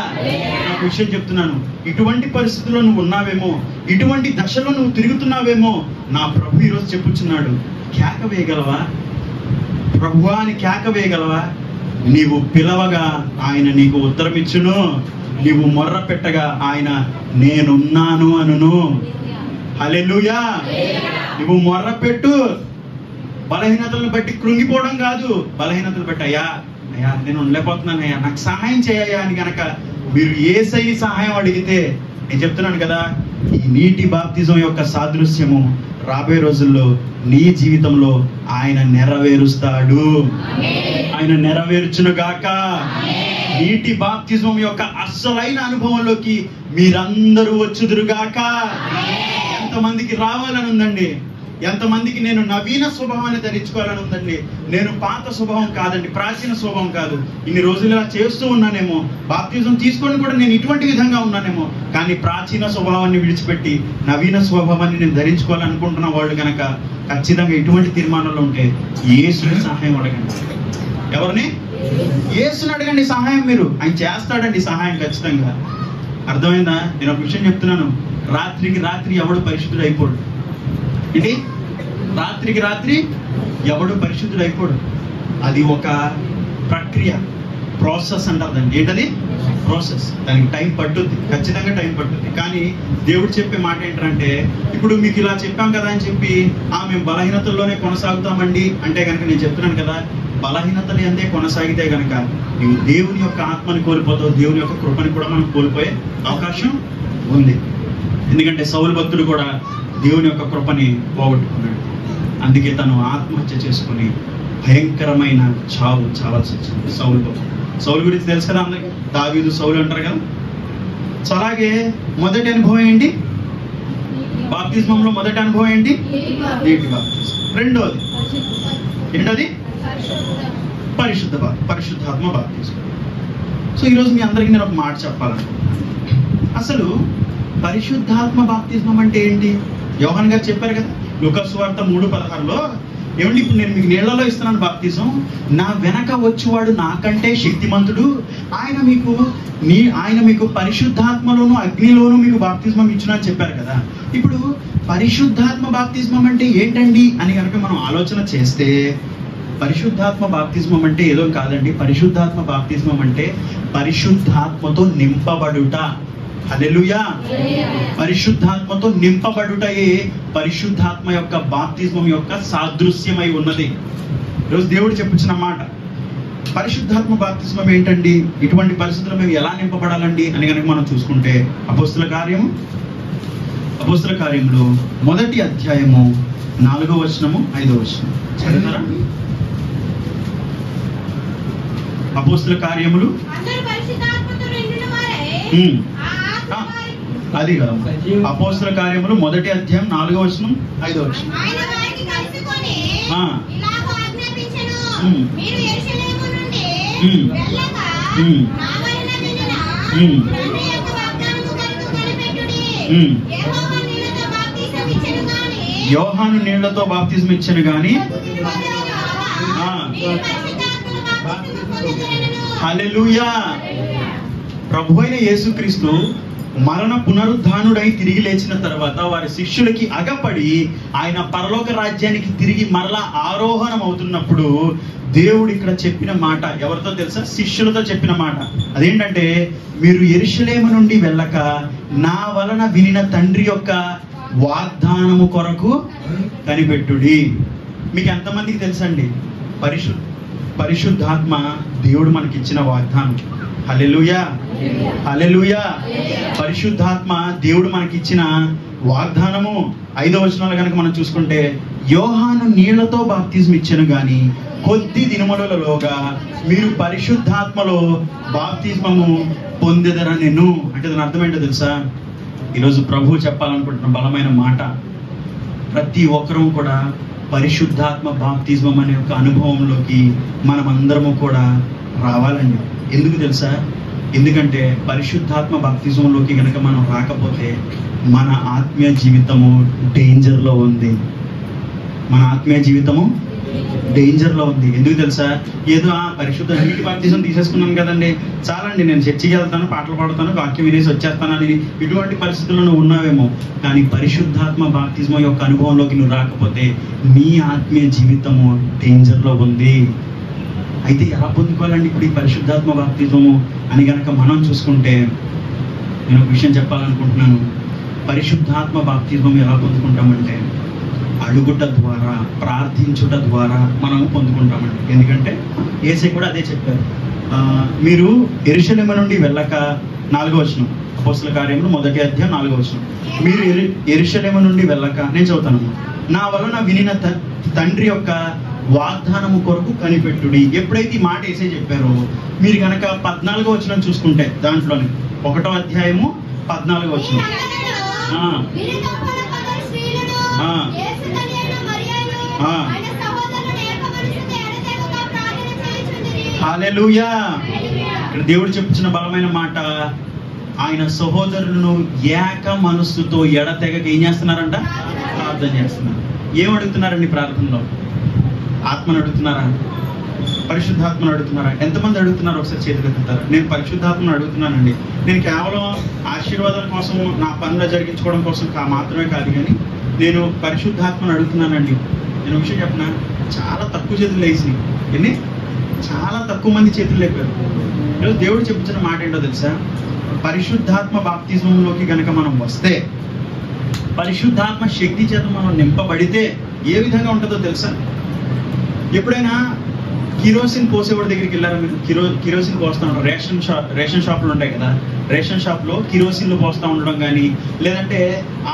[SPEAKER 1] ఒక విషయం చెప్తున్నాను, ఇటువంటి పరిస్థితుల్లో నువ్వు ఉన్నావేమో, ఇటువంటి దశలో నువ్వు తిరుగుతున్నావేమో, నా ప్రభు ఈరోజు చెప్పుచున్నాడు, కేక వేయగలవా? ప్రభువా అని కేక వేయగలవా? నీవు పిలవగా ఆయన నీకు ఉత్తరం ఇచ్చును, నీవు మొర్ర పెట్టగా ఆయన నేనున్నాను అనును. హల్లెలూయా. నువ్వు మొర్ర పెట్టు. బలహీనతలను బట్టి కృంగిపోవడం కాదు, బలహీనతలు బట్టి అయ్యా నేను ఉండలేకపోతున్నానయ్యా, నాకు సహాయం చేయయ్యా అని కనుక మీరు యేసయ్య సహాయం అడిగితే, నేను చెప్తున్నాను కదా, ఈ నీటి బాప్తిజం యొక్క సాదృశ్యము రాబోయే రోజుల్లో నీ జీవితంలో ఆయన నెరవేరుస్తాడు. ఆయన నెరవేర్చునుగాక. నీటి బాప్తిజం యొక్క అస్సలైన అనుభవంలోకి మీరందరూ వచ్చుదురుగాక. ఎంతమందికి రావాలని ఉందండి? ఎంతమందికి నేను నవీన స్వభావాన్ని ధరించుకోవాలని ఉందండి? నేను పాత స్వభావం కాదండి, ప్రాచీన స్వభావం కాదు. ఇన్ని రోజులు ఇలా చేస్తూ ఉన్నానేమో, బాప్తిజం తీసుకొని కూడా నేను ఇటువంటి విధంగా ఉన్నానేమో, కానీ ప్రాచీన స్వభావాన్ని విడిచిపెట్టి నవీన స్వభావాన్ని నేను ధరించుకోవాలనుకుంటున్న వాళ్ళు కనుక ఖచ్చితంగా ఇటువంటి తీర్మానంలో ఉంటే యేసుని సహాయం అడగండి. ఎవరిని? యేసుని అడగండి సహాయం. మీరు ఆయన చేస్తాడండి సహాయం ఖచ్చితంగా. అర్థమైందా? నేను ఒక విషయం చెప్తున్నాను, రాత్రికి రాత్రి ఎవడు పరిశుద్ధుడు అయిపోడు. ఏంటి? రాత్రికి రాత్రి ఎవడు పరిశుద్ధుడు అయిపోడు. అది ఒక ప్రక్రియ, ప్రాసెస్ అంటారు దాన్ని. ఏంటది? ప్రాసెస్. దానికి టైం పట్టుద్ది, ఖచ్చితంగా టైం పట్టుద్ది. కానీ దేవుడు చెప్పే మాట ఏంటంటే, ఇప్పుడు మీకు ఇలా చెప్పాం కదా అని చెప్పి మేము బలహీనతల్లోనే కొనసాగుతామండి అంటే కనుక నేను చెప్తున్నాను కదా, బలహీనతలు అంతే కొనసాగితే కనుక నీవు దేవుని యొక్క ఆత్మని కోల్పోతావు, దేవుని యొక్క కృపని కూడా మనం కోల్పోయే అవకాశం ఉంది. ఎందుకంటే సౌలు భక్తుడు కూడా దేవుని యొక్క కృపని పోగొట్టుకున్నాడు. అందుకే తను ఆత్మహత్య చేసుకుని భయంకరమైన చావు చావాల్సి వచ్చింది. సౌలు గురించి తెలుసు కదా అందరికి, దావీదు సౌలు అంటారు కదా. సో అలాగే మొదటి అనుభవం ఏంటి? బాప్తిస్మంలో మొదటి అనుభవం ఏంటి? నీటి బాప్తిస్మం. రెండోది ఏంటది? పరిశుద్ధాత్మ బాప్తిస్మం. సో ఈరోజు మీ అందరికీ నేను ఒక మాట చెప్పాలనుకుంటున్నాను. అసలు పరిశుద్ధాత్మ బాప్తిస్మం అంటే ఏంటి? యోహాన్ గారు చెప్పారు కదా లూకా సువార్త 3:16లో, ఏమండి ఇప్పుడు నేను మీకు నీళ్లలో ఇస్తున్నాను బాప్తిజం, నా వెనక వచ్చేవాడు నాకంటే శక్తిమంతుడు, ఆయన మీకు పరిశుద్ధాత్మలోను అగ్నిలోను మీకు బాప్తిజం ఇచ్చునా అని చెప్పారు కదా. ఇప్పుడు పరిశుద్ధాత్మ బాప్తిజం అంటే ఏంటండి అని కనుక మనం ఆలోచన చేస్తే, పరిశుద్ధాత్మ బాప్తిజం అంటే ఏదో కాదండి. పరిశుద్ధాత్మ బాప్తిజం అంటే పరిశుద్ధాత్మతో నింపబడుట. హల్లెలూయా. పరిశుద్ధాత్మతో నింపబడుటయే పరిశుద్ధాత్మ యొక్క బాప్తిజం యొక్క సాదృశ్యమై ఉన్నది. ఈరోజు దేవుడు చెప్పుచున్న మాట. పరిశుద్ధాత్మ బాప్తిజం ఏంటండి? ఇటువంటి పరిస్థితుల్లో మేము ఎలా నింపబడాలండి అని కనుక మనం చూసుకుంటే, అపోస్తుల కార్యములు 1వ అధ్యాయము 4వ వచనము 5వ వచనం చదువుతారా? అపోస్తుల కార్యములు అది కదా, అపోస్తుల కార్యములు 1వ అధ్యాయం 4వ వచనం 5వ వచనం. యోహాను నీళ్లతో బాప్తిజం ఇచ్చెను గాని హల్లెలూయా. ప్రభు అయిన యేసుక్రీస్తు మరణ పునరుద్ధానుడై తిరిగి లేచిన తర్వాత వారి శిష్యులకి అగపడి ఆయన పరలోక రాజ్యానికి తిరిగి మరలా ఆరోహణం అవుతున్నప్పుడు దేవుడు ఇక్కడ చెప్పిన మాట ఎవరితో తెలుసా? శిష్యులతో చెప్పిన మాట. అదేంటంటే, మీరు యెరూషలేము నుండి వెళ్ళక నా వలన వినిన తండ్రి యొక్క వాగ్దానము కొరకు కనిపెట్టుడి. మీకు ఎంతమందికి తెలుసండి పరిశుద్ధాత్మ దేవుడు మనకిచ్చిన వాగ్దానం? హల్లెలూయా, హల్లెలూయా. పరిశుద్ధాత్మ దేవుడు మనకిచ్చిన వాగ్దానము. 5వ వచనంలో కనుక మనం చూసుకుంటే, యోహాను నీళ్లతో బాప్తిజం ఇచ్చెను గాని కొద్ది దినములలోగా మీరు పరిశుద్ధాత్మలో బాప్తిజమము పొందెదరనెను. అంటే దాని అర్థం ఏంటో తెలుసా? ఈరోజు ప్రభువు చెప్పాలనుకుంటున్న బలమైన మాట, ప్రతి ఒక్కరూ కూడా పరిశుద్ధాత్మ బాప్తిజమం అనే ఒక అనుభవంలోకి మనమందరము కూడా రావాలండి. ఎందుకు తెలుసా? ఎందుకంటే పరిశుద్ధాత్మ బాప్తిజంలోకి కనుక మనం రాకపోతే మన ఆత్మీయ జీవితము డేంజర్లో ఉంది. మన ఆత్మీయ జీవితము డేంజర్లో ఉంది. ఎందుకు తెలుసా? ఏదో పరిశుద్ధ నీటి బాప్తిజం తీసేసుకున్నాను కదండి, చాలండి, నేను చర్చికి వెళ్తాను, పాటలు పాడుతాను, వాక్యం వినేసి వచ్చేస్తానని ఇటువంటి పరిస్థితుల్లో నువ్వు ఉన్నావేమో. కానీ పరిశుద్ధాత్మ బాప్తిజం యొక్క అనుభవంలోకి నువ్వు రాకపోతే నీ ఆత్మీయ జీవితము డేంజర్లో ఉంది. అయితే ఎలా పొందుకోవాలండి ఇప్పుడు ఈ పరిశుద్ధాత్మ బాప్తిజము అని కనుక మనం చూసుకుంటే, నేను ఒక విషయం చెప్పాలనుకుంటున్నాను. పరిశుద్ధాత్మ బాప్తిజం ఎలా పొందుకుంటామంటే, అడుగుట ద్వారా, ప్రార్థించుట ద్వారా మనం పొందుకుంటామండి. ఎందుకంటే యేసే కూడా అదే చెప్పారు. మీరు యెరూషలేము నుండి వెళ్ళక, 4వ వచనం, అపోస్తల కార్యములు 1వ అధ్యాయం 4వ వచనం. మీరు యెరూషలేము నుండి వెళ్ళక, నేను చదువుతాను, నా వలన వినిన తండ్రి యొక్క వాగ్దానము కొరకు కనిపెట్టుడి. ఎప్పుడైతే ఈ మాట యేసే చెప్పారో, మీరు కనుక 14వ వచనం చూసుకుంటే, దాంట్లోనే 1వ అధ్యాయము 14వ వచనం, హల్లెలూయా. ఇక్కడ దేవుడు చెప్పుచున్న బలమైన మాట, ఆయన సహోదరులను ఏక మనస్సుతో ఎడతెగక ఏం చేస్తున్నారంట? ప్రార్థన చేస్తున్నారు. ఏం అడుగుతున్నారండి ప్రార్థనలో? ఆత్మను అడుగుతున్నారా? పరిశుద్ధాత్మను అడుగుతున్నారా? ఎంతమంది అడుగుతున్నారు? ఒకసారి చేతులు ఎత్తుతారా? నేను పరిశుద్ధాత్మను అడుగుతున్నానండి. నేను కేవలం ఆశీర్వాదం కోసం, నా పనులు జరిగించుకోవడం కోసం మాత్రమే కాదు, కానీ నేను పరిశుద్ధాత్మను అడుగుతున్నానండి. నేను విషయం చెప్పిన, చాలా తక్కువ చేతులు వేసినాయి. ఎన్ని? చాలా తక్కువ మంది చేతులు లేపారు. ఈరోజు దేవుడు చెప్తున్న మాట ఏంటో తెలుసా? పరిశుద్ధాత్మ బాప్తిజంలోకి గనక మనం వస్తే, పరిశుద్ధాత్మ శక్తి చేత మనం నింపబడితే ఏ విధంగా ఉంటుందో తెలుసా? ఎప్పుడైనా కిరోసిన్ పోసేవాడి దగ్గరికి వెళ్ళారా మీరు? కిరోసిన్ పోస్తా ఉంటారు. రేషన్ షాపులు ఉంటాయి కదా, రేషన్ షాప్లో కిరోసిన్లు పోస్తూ ఉండడం కానీ, లేదంటే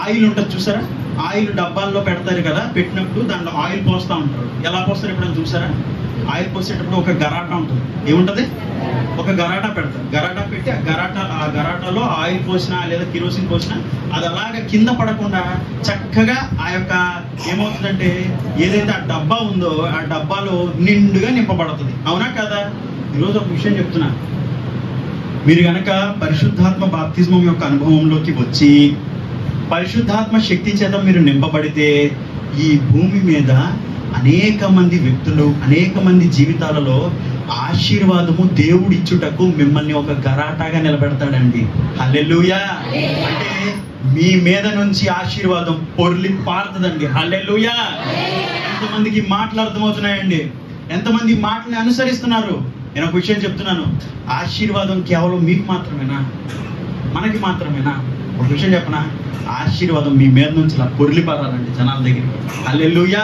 [SPEAKER 1] ఆయిల్ ఉంటుంది చూసారా? ఆయిల్ డబ్బాల్లో పెడతారు కదా, పెట్టినప్పుడు దాంట్లో ఆయిల్ పోస్తూ ఉంటారు. ఎలా పోస్తారు ఎప్పుడైనా చూసారా? ఆయిల్ పోసేటప్పుడు ఒక గరాటా ఉంటుంది. ఏముంటుంది? ఒక గరాటా పెడతారు. గరాటా పెట్టి ఆ గరాటాలో ఆయిల్ పోసినా లేదా కిరోసిన్ పోసినా అది అలాగా కింద పడకుండా చక్కగా ఆ యొక్క ఏమవుతుందంటే ఏదైతే ఆ డబ్బా ఉందో ఆ డబ్బాలో నిండుగా నింపబడుతుంది. అవునా కదా? ఈరోజు ఒక విషయం చెప్తున్నా, మీరు గనక పరిశుద్ధాత్మ బాప్తిజం యొక్క అనుభవంలోకి వచ్చి పరిశుద్ధాత్మ శక్తి చేత మీరు నింపబడితే, ఈ భూమి మీద అనేక మంది వ్యక్తులు, అనేక మంది జీవితాలలో ఆశీర్వాదము దేవుడిచ్చుటకు మిమ్మల్ని ఒక గరాటాగా నిలబెడతాడండి. హల్లెలూయా. అంటే మీ మీద నుంచి ఆశీర్వాదం పొర్లి పారుతుందండి. హల్లెలూయా. ఎంతమందికి మాటలు అర్థమవుతున్నాయండి? ఎంతమంది మాటని అనుసరిస్తున్నారు? నేను ఒక విషయం చెప్తున్నాను, ఆశీర్వాదం కేవలం మీకు మాత్రమేనా? మనకి మాత్రమేనా? ఒక విషయం చెప్పనా, ఆశీర్వాదం మీ మీద నుంచి ఇలా పొర్లి పారాలండి జనాల దగ్గరికి. హల్లెలూయా.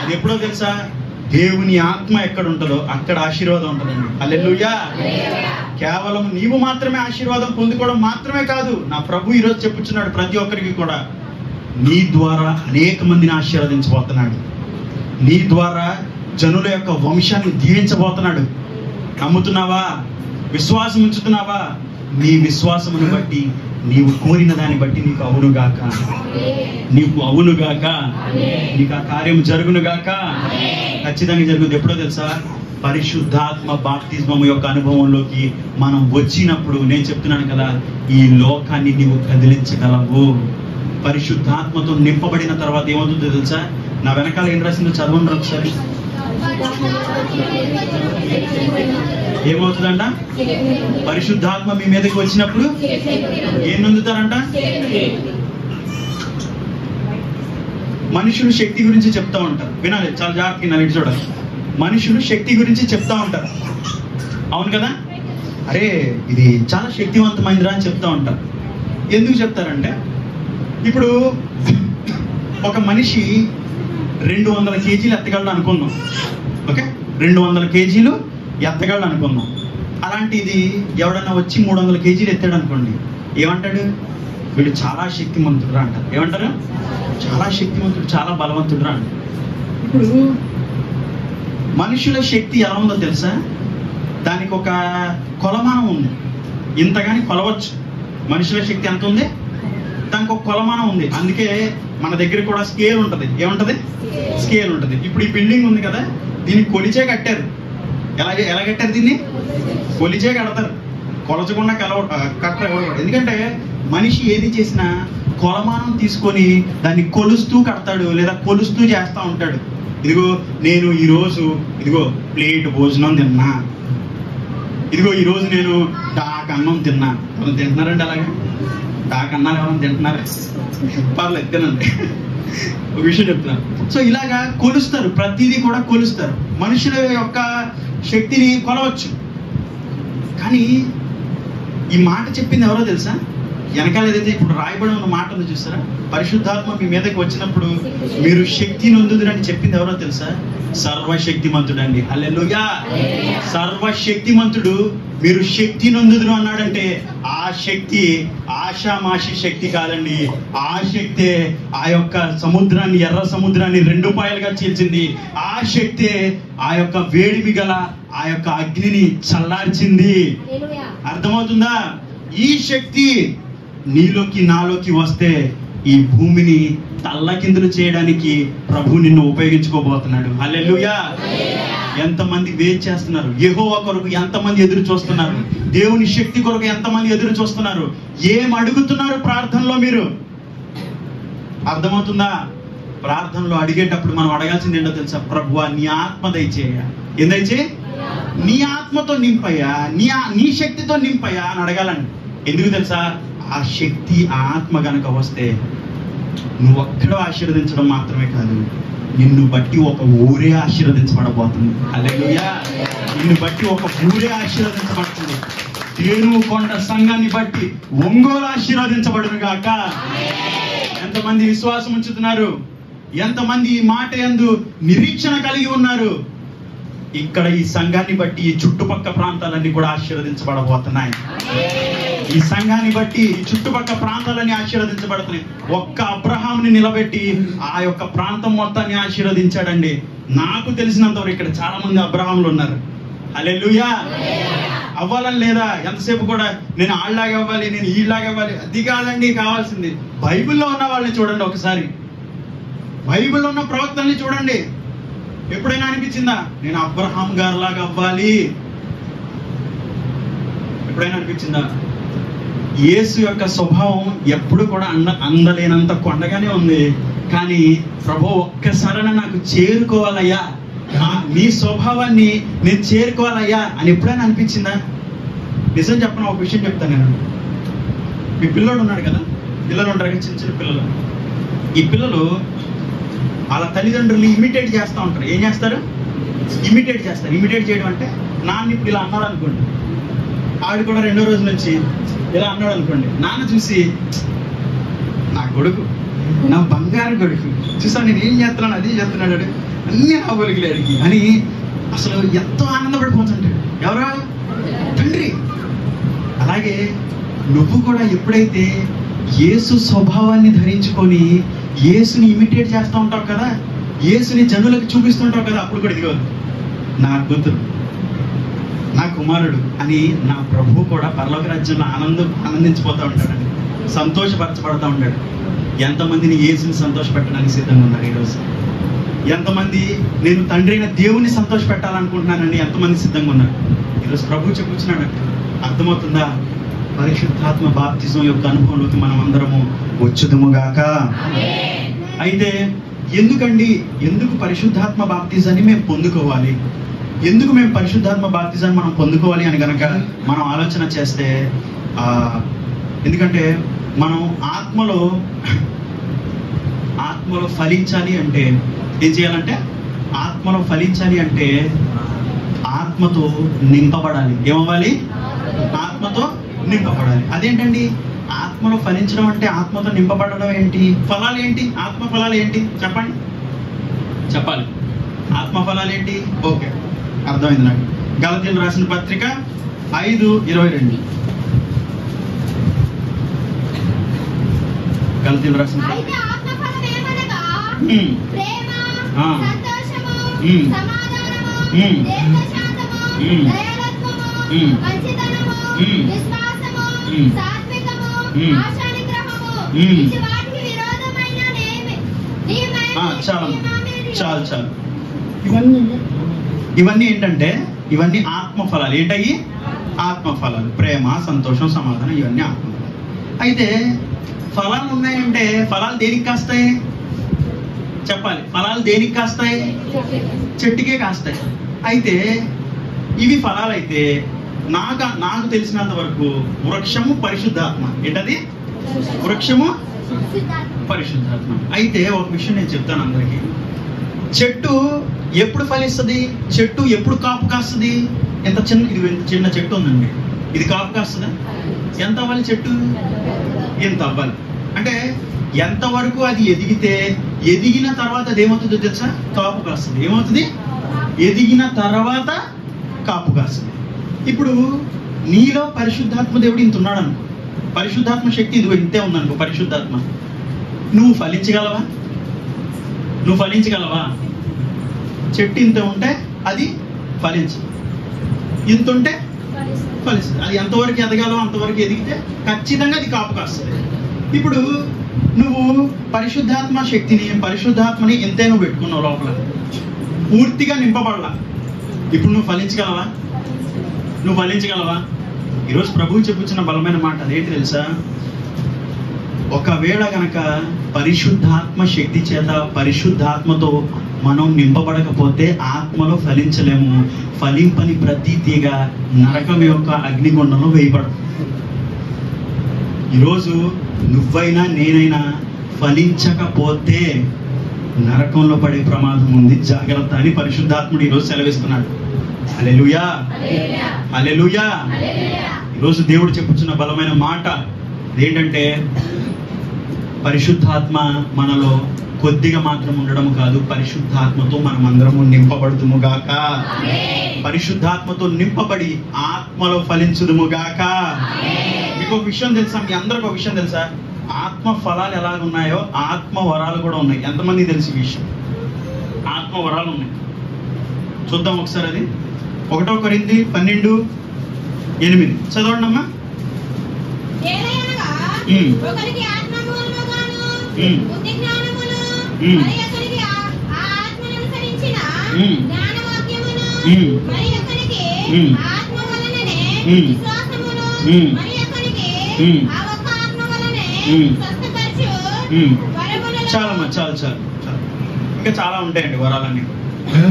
[SPEAKER 1] అది ఎప్పుడో తెలుసా? దేవుని ఆత్మ ఎక్కడ ఉంటుందో అక్కడ ఆశీర్వాదం ఉంటుందండి. హల్లెలూయా. కేవలం నీవు మాత్రమే ఆశీర్వాదం పొందుకోవడం మాత్రమే కాదు, నా ప్రభు ఈరోజు చెప్పుచున్నాడు ప్రతి ఒక్కరికి కూడా, నీ ద్వారా అనేక మందిని ఆశీర్వదించబోతున్నాడు. నీ ద్వారా జనుల యొక్క వంశాన్ని దీవించబోతున్నాడు. నమ్ముతున్నావా? విశ్వాసం ఉంచుతున్నావా? నీ విశ్వాసమును బట్టి, నీవు కోరిన దాన్ని బట్టి నీకు అవునుగాక, నీకు అవునుగాక, నీకు ఆ కార్యం జరుగునుగాక. ఖచ్చితంగా జరుగుతుంది. ఎప్పుడో తెలుసా? పరిశుద్ధాత్మ బాప్తిజం యొక్క అనుభవంలోకి మనం వచ్చినప్పుడు, నేను చెప్తున్నాను కదా, ఈ లోకాన్ని నీవు కదిలించగలవు. పరిశుద్ధాత్మతో నింపబడిన తర్వాత ఏమవుతుందో తెలుసా? నా వెనకాల ఏం రాసిందో చదవండి ఒకసారి. ఏమవుతుందంట? పరిశుద్ధాత్మ మీ మీదకి వచ్చినప్పుడు ఏం నొందుతారంట? మనుషులు శక్తి గురించి చెప్తా ఉంటారు. వినాలి, చాలా జాగ్రత్తగా వినాలి, చూడాలి. మనుషులు శక్తి గురించి చెప్తా ఉంటారు. అవును కదా? అరే ఇది చాలా శక్తివంతమైనదిరా అని చెప్తా ఉంటారు. ఎందుకు చెప్తారంటే, ఇప్పుడు ఒక మనిషి 200 కేజీలు ఎత్తగలడు అనుకుందాం. ఓకే, 200 కేజీలు ఎత్తగలడు అనుకుందాం. అలాంటిది ఎవడన్నా వచ్చి 300 కేజీలు ఎత్తాడు అనుకోండి, ఏమంటాడు? వీడు చాలా శక్తిమంతుడురా అంటారు. ఏమంటారు? చాలా శక్తిమంతుడు, చాలా బలవంతుడురా అంటారు. ఇప్పుడు మనుషుల శక్తి ఎలా ఉందో తెలుసా? దానికి ఒక కొలమానం ఉంది. ఇంతగాని కొలవచ్చు. మనుషుల శక్తి ఎంత ఉంది? దానికి ఒక కొలమానం ఉంది. అందుకే మన దగ్గర కూడా స్కేల్ ఉంటుంది. ఏముంటది? స్కేల్ ఉంటుంది. ఇప్పుడు ఈ బిల్డింగ్ ఉంది కదా, దీన్ని కొలిచే కట్టారు. ఎలా కట్టారు? దీన్ని కొలిచే కడతారు, కొలచకుండా కట్టరు. ఎందుకంటే మనిషి ఏది చేసినా కొలమానం తీసుకొని దాన్ని కొలుస్తూ కడతాడు, లేదా కొలుస్తూ చేస్తూ ఉంటాడు. ఇదిగో నేను ఈరోజు ఇదిగో ప్లేట్ భోజనం తిన్నా, ఇదిగో ఈరోజు నేను డాక్ అన్నం తిన్నా. వాళ్ళు తింటున్నారండి అలాగే? డాక్ అన్నాలు ఏమన్నా తింటున్నారా? పర్లేదు, తినండి. ఒక విషయం చెప్తున్నాను. సో ఇలాగా కొలుస్తారు, ప్రతిదీ కూడా కొలుస్తారు. మనుషుల యొక్క శక్తిని కొలవచ్చు. కానీ ఈ మాట చెప్పింది ఎవరో తెలుసా? వెనకాల ఏదైతే ఇప్పుడు రాయబడి ఉన్న మాట ఉంది చూసారా? పరిశుద్ధాత్మ మీ మీదకి వచ్చినప్పుడు మీరు శక్తి నొందుదురని చెప్పింది ఎవరో తెలుసా? సర్వశక్తిమంతుడు అండి. హల్లెలూయా. సర్వశక్తిమంతుడు. మీరు శక్తి నొందుదురు అన్నాడంటే ఆ శక్తి ఆషామాషి శక్తి కాదండి. ఆ శక్తే ఆ యొక్క సముద్రాన్ని, ఎర్ర సముద్రాన్ని 2 పాయలుగా చీల్చింది. ఆ శక్తే ఆ యొక్క వేడిమి గల ఆ యొక్క అగ్నిని చల్లార్చింది. అర్థమవుతుందా? ఈ శక్తి నీలోకి నాలోకి వస్తే ఈ భూమిని తల్లకిందులు చేయడానికి ప్రభు నిన్ను ఉపయోగించుకోబోతున్నాడు. హల్లెలూయా. ఎంతమంది వెయిట్ చేస్తున్నారు, యెహోవా కొరకు ఎంతమంది ఎదురు చూస్తున్నారు, దేవుని శక్తి కొరకు ఎంతమంది ఎదురు చూస్తున్నారు, ఏం అడుగుతున్నారు ప్రార్థనలో మీరు? అర్థమవుతుందా? ప్రార్థనలో అడిగేటప్పుడు మనం అడగాల్సింది ఏంటో తెలుసా? ప్రభువా నీ ఆత్మ దయచేయ. ఏం దయచే? నీ ఆత్మతో నింపయ్యా, నీ శక్తితో నింపయ్యా అని అడగాలండి. ఎందుకు తెలుసా? ఆ శక్తి, ఆ ఆత్మ గనక వస్తే నువ్వు ఒక్కడో ఆశీర్వదించడం మాత్రమే కాదు, నిన్ను బట్టి ఒక ఊరే ఆశీర్వదించబడబోతుంది. హల్లెలూయా. నిన్ను బట్టి ఒక ఊరే ఆశీర్వదించబడుతుంది. ఏనుగు కొండ సంఘాన్ని బట్టి ఒంగోలు ఆశీర్వదించబడును గాక. ఎంతమంది విశ్వాసం ఉంచుతున్నారు? ఎంతమంది ఈ మాట యందు నిరీక్షణ కలిగి ఉన్నారు? ఇక్కడ ఈ సంఘాన్ని బట్టి ఈ చుట్టుపక్కల ప్రాంతాలన్నీ కూడా ఆశీర్వదించబడబోతున్నాయి. ఈ సంఘాన్ని బట్టి ఈ చుట్టుపక్కల ప్రాంతాలన్నీ ఆశీర్వదించబడుతున్నాయి. ఒక్క అబ్రహాంని నిలబెట్టి ఆ యొక్క ప్రాంతం మొత్తాన్ని ఆశీర్వదించాడండి. నాకు తెలిసినంతవరకు ఇక్కడ చాలా మంది అబ్రహాంలు ఉన్నారు. హల్లెలూయా. అవ్వాలని లేదా? ఎంతసేపు కూడా నేను ఆళ్ళలాగా అవ్వాలి, నేను ఈలాగా అవ్వాలి, అది కాదండి కావాల్సింది. బైబిల్లో ఉన్న వాళ్ళని చూడండి ఒకసారి, బైబిల్లో ఉన్న ప్రవక్తల్ని చూడండి. ఎప్పుడైనా అనిపించిందా నేను అబ్రహాం గారిలాగా అవ్వాలి? ఎప్పుడైనా అనిపించిందా? యేసు యొక్క స్వభావం ఎప్పుడు కూడా అందలేనంత కొండగానే ఉంది. కానీ ప్రభు ఒక్కసారైనా నాకు చేరుకోవాలయ్యా, నీ స్వభావాన్ని నేను చేరుకోవాలయ్యా అని ఎప్పుడైనా అనిపించిందా? నిజం చెప్పను, ఒక విషయం చెప్తాను నేను. మీ పిల్లోడు ఉన్నాడు కదా, పిల్లలు ఉంటారు కదా, చిన్న చిన్న పిల్లలు. ఈ పిల్లలు వాళ్ళ తల్లిదండ్రులు ఇమిటేట్ చేస్తూ ఉంటారు. ఏం చేస్తారు? ఇమిటేట్ చేస్తారు. ఇమిటేట్ చేయడం అంటే నాన్న ఇప్పుడు ఇలా అన్నాడు అనుకోండి, ఆవిడ కూడా రెండో రోజు నుంచి ఇలా అన్నాడు అనుకోండి, నాన్న చూసి నా కొడుకు, నా బంగారు కొడుకు చూసా నేను ఏం చేస్తున్నాను, అది చేస్తున్నాడు, అన్ని నా బొలిగిలాడికి అని అసలు ఎంతో ఆనందపడిపోతుంటాడు. ఎవరా? తండ్రి. అలాగే నువ్వు కూడా ఎప్పుడైతే యేసు స్వభావాన్ని ధరించుకొని యేసుని ఇమిటేట్ చేస్తూ ఉంటావు కదా, యేసుని జనులకు చూపిస్తుంటావు కదా, అప్పుడు కూడా ఇదిగో నా కూతురు, నా కుమారుడు అని నా ప్రభు కూడా పరలోక రాజ్యంలో ఆనందించిపోతూ ఉంటాడండి, సంతోషపరచబడతా ఉంటాడు. ఎంతమందిని యేసుని సంతోషపెట్టడానికి సిద్ధంగా ఉన్నారు ఈరోజు? ఎంతమంది నేను తండ్రి అయిన దేవుని సంతోష పెట్టాలనుకుంటున్నానండి? ఎంతమంది సిద్ధంగా ఉన్నారు? ఈరోజు ప్రభు చెప్పుచున్నాడు. అర్థమవుతుందా? పరిశుద్ధాత్మ బాప్తిజం యొక్క అనుభవంలోకి మనం అందరము వచ్చుదుముగాక. అయితే ఎందుకు పరిశుద్ధాత్మ బాప్తిజాన్ని మేము పొందుకోవాలి? ఎందుకు మేము పరిశుద్ధాత్మ బాప్తిజాన్ని మనం పొందుకోవాలి అని కనుక మనం ఆలోచన చేస్తే, ఎందుకంటే మనం ఆత్మలో ఫలించాలి అంటే ఏం చేయాలంటే, ఆత్మలో ఫలించాలి అంటే ఆత్మతో నింపబడాలి. ఏమవ్వాలి? ఆత్మతో నింపబడాలి. అదేంటండి ఆత్మలో ఫలించడం అంటే? ఆత్మతో నింపబడడం ఏంటి? ఫలాలు ఏంటి? ఆత్మ ఫలాలు ఏంటి? చెప్పాలి. ఆత్మ ఫలాలు ఏంటి? ఓకే, అర్థమైంది నాకు. గలతీయులకు రాసిన పత్రిక 5:22. గలతీయులకు రాసిన చాలు. ఇవన్నీ ఏంటంటే ఇవన్నీ ఆత్మఫలాలు. ఏంటయ్యి? ఆత్మఫలాలు. ప్రేమ, సంతోషం, సమాధానం, ఇవన్నీ ఆత్మఫలాలు. అయితే ఫలాలు ఉన్నాయంటే ఫలాలు దేనికి కాస్తాయి? చెప్పాలి. ఫలాలు దేనికి కాస్తాయి? చెట్టుకే కాస్తాయి. అయితే ఇవి ఫలాలు అయితే నాకు తెలిసినంత వరకు వృక్షము పరిశుద్ధాత్మ. ఏంటది? వృక్షము పరిశుద్ధాత్మ. అయితే ఒక విషయం నేను చెప్తాను అందరికీ. చెట్టు ఎప్పుడు ఫలిస్తుంది? చెట్టు ఎప్పుడు కాపు కాస్తుంది? ఇది చిన్న చెట్టు ఉందండి, ఇది కాపు కాస్తుందా? ఎంత అవ్వాలి చెట్టు? ఎంత అవ్వాలి అంటే ఎంతవరకు అది ఎదిగిన తర్వాత అది ఏమవుతుందో తెలుసా? కాపు కాస్తుంది. ఏమవుతుంది? ఎదిగిన తర్వాత కాపు కాస్తుంది. ఇప్పుడు నీలో పరిశుద్ధాత్మ దేవుడు ఇంత ఉన్నాడు అనుకో, పరిశుద్ధాత్మ శక్తి ఇది ఇంతే ఉందనుకో, పరిశుద్ధాత్మ, నువ్వు ఫలించగలవా? చెట్టు ఇంత ఉంటే అది ఫలించు, ఇంత ఉంటే ఫలిస్తుంది. అది ఎంతవరకు ఎదగాలో అంతవరకు ఎదిగితే ఖచ్చితంగా అది కాపు కాస్తుంది. ఇప్పుడు నువ్వు పరిశుద్ధాత్మ శక్తిని, పరిశుద్ధాత్మని ఎంతైనా పెట్టుకున్నావు లోపల, పూర్తిగా నింపబడలా. ఇప్పుడు నువ్వు ఫలించగలవా? నువ్వు ఫలించగలవా? ఈరోజు ప్రభువు చెప్పుచున్న బలమైన మాట అదేంటి తెలుసా? ఒకవేళ గనక పరిశుద్ధాత్మ శక్తి చేత, పరిశుద్ధాత్మతో మనం నింపబడకపోతే ఆత్మలో ఫలించలేము. ఫలింపని ప్రతి తీగ నరకం యొక్క అగ్నిగుండంలో వేయబడదు. ఈరోజు నువ్వైనా నేనైనా ఫలించకపోతే నరకంలో పడే ప్రమాదం ఉంది, జాగ్రత్త అని పరిశుద్ధాత్ముడు ఈరోజు సెలవిస్తున్నాడు. హల్లెలూయా, హల్లెలూయా. ఈరోజు దేవుడు చెప్పుచున్న బలమైన మాట ఏంటంటే, పరిశుద్ధాత్మ మనలో కొద్దిగా మాత్రం ఉండడం కాదు, పరిశుద్ధాత్మతో మనం అందరము నింపబడుతుము గాక. పరిశుద్ధాత్మతో నింపబడి ఆత్మలో ఫలించుదుము గాక. మీకు ఒక విషయం తెలుసా? మీ అందరికి ఒక విషయం తెలుసా? ఆత్మ ఫలాలు ఎలా ఉన్నాయో ఆత్మ వరాలు కూడా ఉన్నాయి. ఎంతమంది తెలిసి విషయం? ఆత్మ వరాలు ఉన్నాయి. చూద్దాం ఒకసారి. అది 1 కొరింథీ 12:8 చదవండి అమ్మా. చాలమ్మా, చాలు చాలు చాలు. ఇంకా చాలా ఉంటాయండి వరాలన్నీ.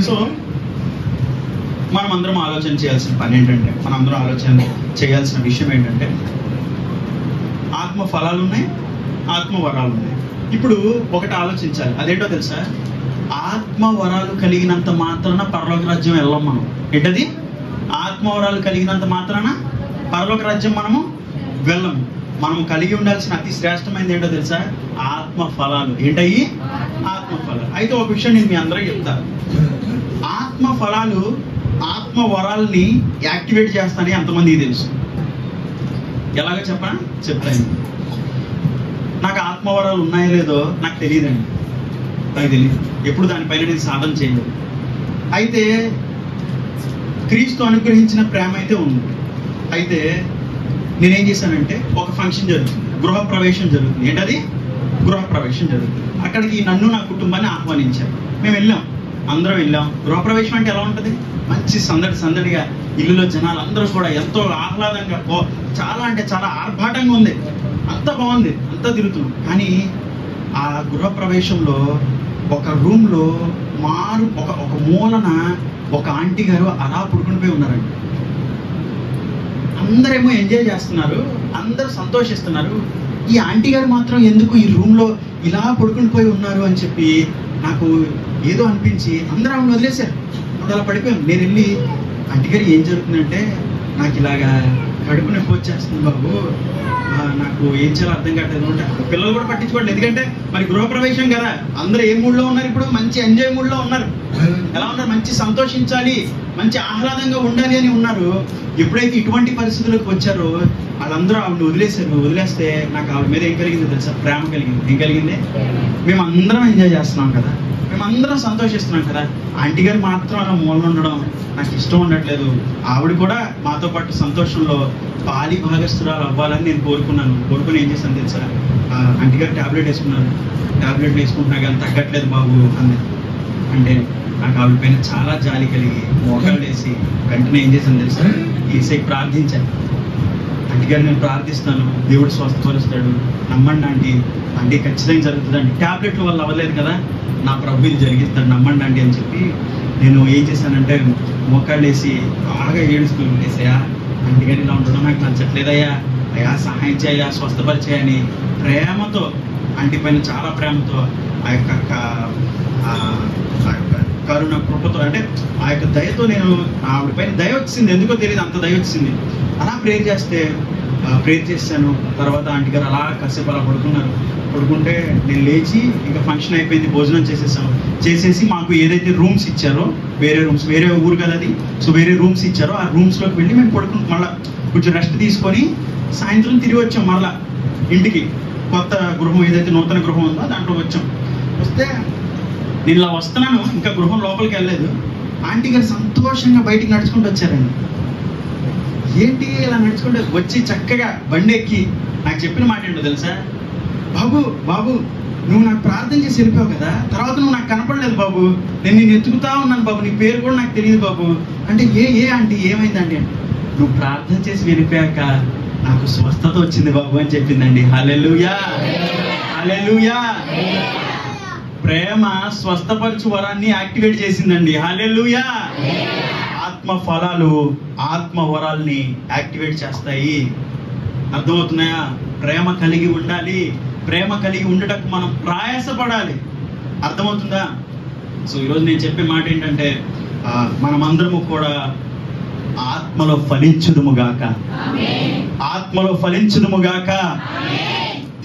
[SPEAKER 1] సో మనం అందరం ఆలోచన చేయాల్సిన పని ఏంటంటే, మనం అందరం ఆలోచన చేయాల్సిన విషయం ఏంటంటే, ఆత్మ ఫలాలు ఉన్నాయి, ఆత్మ వరాలు ఉన్నాయి. ఇప్పుడు ఒకటి ఆలోచించాలి. అదేంటో తెలుసా? ఆత్మ వరాలు కలిగినంత మాత్రాన పరలోక రాజ్యం వెళ్ళాం మనం. ఏంటది? ఆత్మ వరాలు కలిగినంత మాత్రాన పరలోక రాజ్యం మనము వెళ్ళము. మనం కలిగి ఉండాల్సిన అతి శ్రేష్టమైనది ఏంటో తెలుసా? ఆత్మ ఫలాలు. ఏంటయ్యి? ఆత్మ ఫలాలు. అయితే ఒక విషయం నేను మీ అందరికీ చెప్తాను. ఆత్మ ఫలాలు, ఆత్మ వరాలని యాక్టివేట్ చేస్తానని ఎంతమందికి తెలుసు? ఎలాగో చెప్తాను. నాకు ఆత్మవరాలు ఉన్నాయో లేదో నాకు తెలియదండి. నాకు తెలియదు. ఎప్పుడు దానిపైన నేను సాధన చేయలేదు. అయితే క్రీస్తు అనుగ్రహించిన ప్రేమ అయితే ఉంది. అయితే నేనేం చేశానంటే, ఒక ఫంక్షన్ జరుగుతుంది, గృహప్రవేశం జరుగుతుంది. ఏంటది? గృహప్రవేశం జరుగుతుంది. అక్కడికి నన్ను, నా కుటుంబాన్ని ఆహ్వానించారు. మేము వెళ్ళాం, అందరం వెళ్ళాం. గృహప్రవేశం అంటే ఎలా ఉంటుంది? మంచి సందడిగా, ఇల్లులో జనాలు అందరూ కూడా ఎంతో ఆహ్లాదంగా, చాలా అంటే చాలా ఆర్భాటంగా ఉంది. అంత బాగుంది, అంతా తిరుగుతున్నాం. కానీ ఆ గృహప్రవేశంలో ఒక రూమ్లో ఒక మూలన ఒక ఆంటీ గారు అలా పడుకుని పోయి ఉన్నారండి. అందరేమో ఎంజాయ్ చేస్తున్నారు, అందరూ సంతోషిస్తున్నారు. ఈ ఆంటీ గారు మాత్రం ఎందుకు ఈ రూమ్లో ఇలా పడుకుని పోయి ఉన్నారు అని చెప్పి నాకు ఏదో అనిపించి అందరూ ఆమెను వదిలేశారు. అప్పుడు అలా పడిపోయాం. నేను వెళ్ళి, ఆంటీ గారు ఏం జరుగుతుందంటే, నాకు ఇలాగా కడుపు నొప్పి వచ్చేస్తుంది బాబు, నాకు ఏం చేయాలో అర్థం కావట్లేదు అంటే, పిల్లలు కూడా పట్టించుకోండి. ఎందుకంటే మరి గృహప్రవేశం కదా, అందరూ ఏ మూడ్లో ఉన్నారు? ఇప్పుడు మంచి ఎంజాయ్ మూడ్లో ఉన్నారు. ఎలా ఉన్నారు? మంచి సంతోషించాలి, మంచి ఆహ్లాదంగా ఉండాలి అని ఉన్నారు. ఎప్పుడైతే ఇటువంటి పరిస్థితులకు వచ్చారో వాళ్ళందరూ ఆవిడ వదిలేశారు. వదిలేస్తే నాకు ఆవిడ మీద ఏం కలిగిందో తెలుసా? ప్రేమ కలిగింది. ఏం కలిగింది? మేము అందరం ఎంజాయ్ చేస్తున్నాం కదా, మేమందరం సంతోషిస్తున్నాం కదా, ఆంటీ గారు మాత్రం అలా మూలన ఉండడం నాకు ఇష్టం ఉండట్లేదు. ఆవిడ కూడా మాతో పాటు సంతోషంలో పాలి భాగస్తురాలు అవ్వాలని నేను కోరుకుని ఏం చేశాను తెలుసా? ఆంటీ గారు ట్యాబ్లెట్ వేసుకున్నారు. ట్యాబ్లెట్లు వేసుకుంటున్నా కానీ తగ్గట్లేదు బాబు అంది. అంటే నాకు ఆవిడ పైన చాలా జాలి కలిగి మోకాళ్ళు వేసి వెంటనే ఏం చేశాను తెలుసా? ఈసై ప్రార్థించాను. ఆంటీ గారు నేను ప్రార్థిస్తాను, దేవుడు స్వస్థపరుస్తాడు, నమ్మండి ఆంటీ ఖచ్చితంగా జరుగుతుందండి. ట్యాబ్లెట్ల వల్ల అవ్వలేదు కదా, నా ప్రభు ఇది జరిగిస్తాడు, నమ్మండి ఆంటీ అని చెప్పి నేను ఏం చేశానంటే మోకాళ్ళు వేసి బాగా ఏడుస్తున్నాను. వేసాయా, ఆంటీ గారు ఇలా ఉండడం నాకు నచ్చట్లేదయ్యా, అయ్యా సహాయం చేయా, స్వస్థపరిచేయని ప్రేమతో, ఆంటీ పైన చాలా ప్రేమతో, ఆ యొక్క కరుణ కృపతో, అంటే ఆ యొక్క దయతో నేను ఆవిడ పైన దయ వచ్చింది. ఎందుకో తెలియదు, అంత దయ వచ్చింది. అలా ప్రేర్ చేశాను. తర్వాత ఆంటీ గారు అలా కాసేపు అలా పడుకుంటే నేను లేచి ఇంకా ఫంక్షన్ అయిపోయింది, భోజనం చేసేసి మాకు ఏదైతే రూమ్స్ ఇచ్చారో, వేరే ఊరు కదా అది, సో వేరే రూమ్స్ ఇచ్చారో ఆ రూమ్స్లోకి వెళ్ళి మేము మళ్ళీ కొంచెం రెస్ట్ తీసుకొని సాయంత్రం తిరిగి వచ్చాం మళ్ళా ఇంటికి. కొత్త గృహం ఏదైతే నూతన గృహం ఉందో దాంట్లో వస్తే నేను ఇలా వస్తున్నాను, ఇంకా గృహం లోపలికి వెళ్ళలేదు. ఆంటీ గారు సంతోషంగా బయటికి నడుచుకుంటూ వచ్చారండి. ఏంటి ఇలా నడుచుకుంటూ వచ్చి చక్కగా బండి ఎక్కి నాకు చెప్పిన మాట ఏంటో తెలుసా? బాబు బాబు నువ్వు నాకు ప్రార్థన చేసి వెళ్ళిపోయావు కదా, తర్వాత నువ్వు నాకు కనపడలేదు బాబు, నేను నిన్ను ఎత్తుకుతా ఉన్నాను బాబు, నీ పేరు కూడా నాకు తెలియదు బాబు అంటే ఏ ఆంటీ ఏమైందండి? నువ్వు ప్రార్థన చేసి వెళ్ళిపోయాక నాకు స్వస్థత వచ్చింది బాబు అని చెప్పిందండి. హల్లెలూయా హల్లెలూయా. ప్రేమ స్వస్థపరచు వరాన్ని యాక్టివేట్ చేసిందండి. హల్లెలూయా. ఆత్మ ఫలాలు ఆత్మ వరాల్ని యాక్టివేట్ చేస్తాయి. అర్థమవుతున్నాయా? ప్రేమ కలిగి ఉండాలి. ప్రేమ కలిగి ఉండటకు మనం ప్రయాసపడాలి. అర్థమవుతుందా? సో ఈరోజు నేను చెప్పే మాట ఏంటంటే మనమందరము కూడా ఆత్మలో ఫలించుదుముగాక, ఆత్మలో ఫలించుదుముగాక,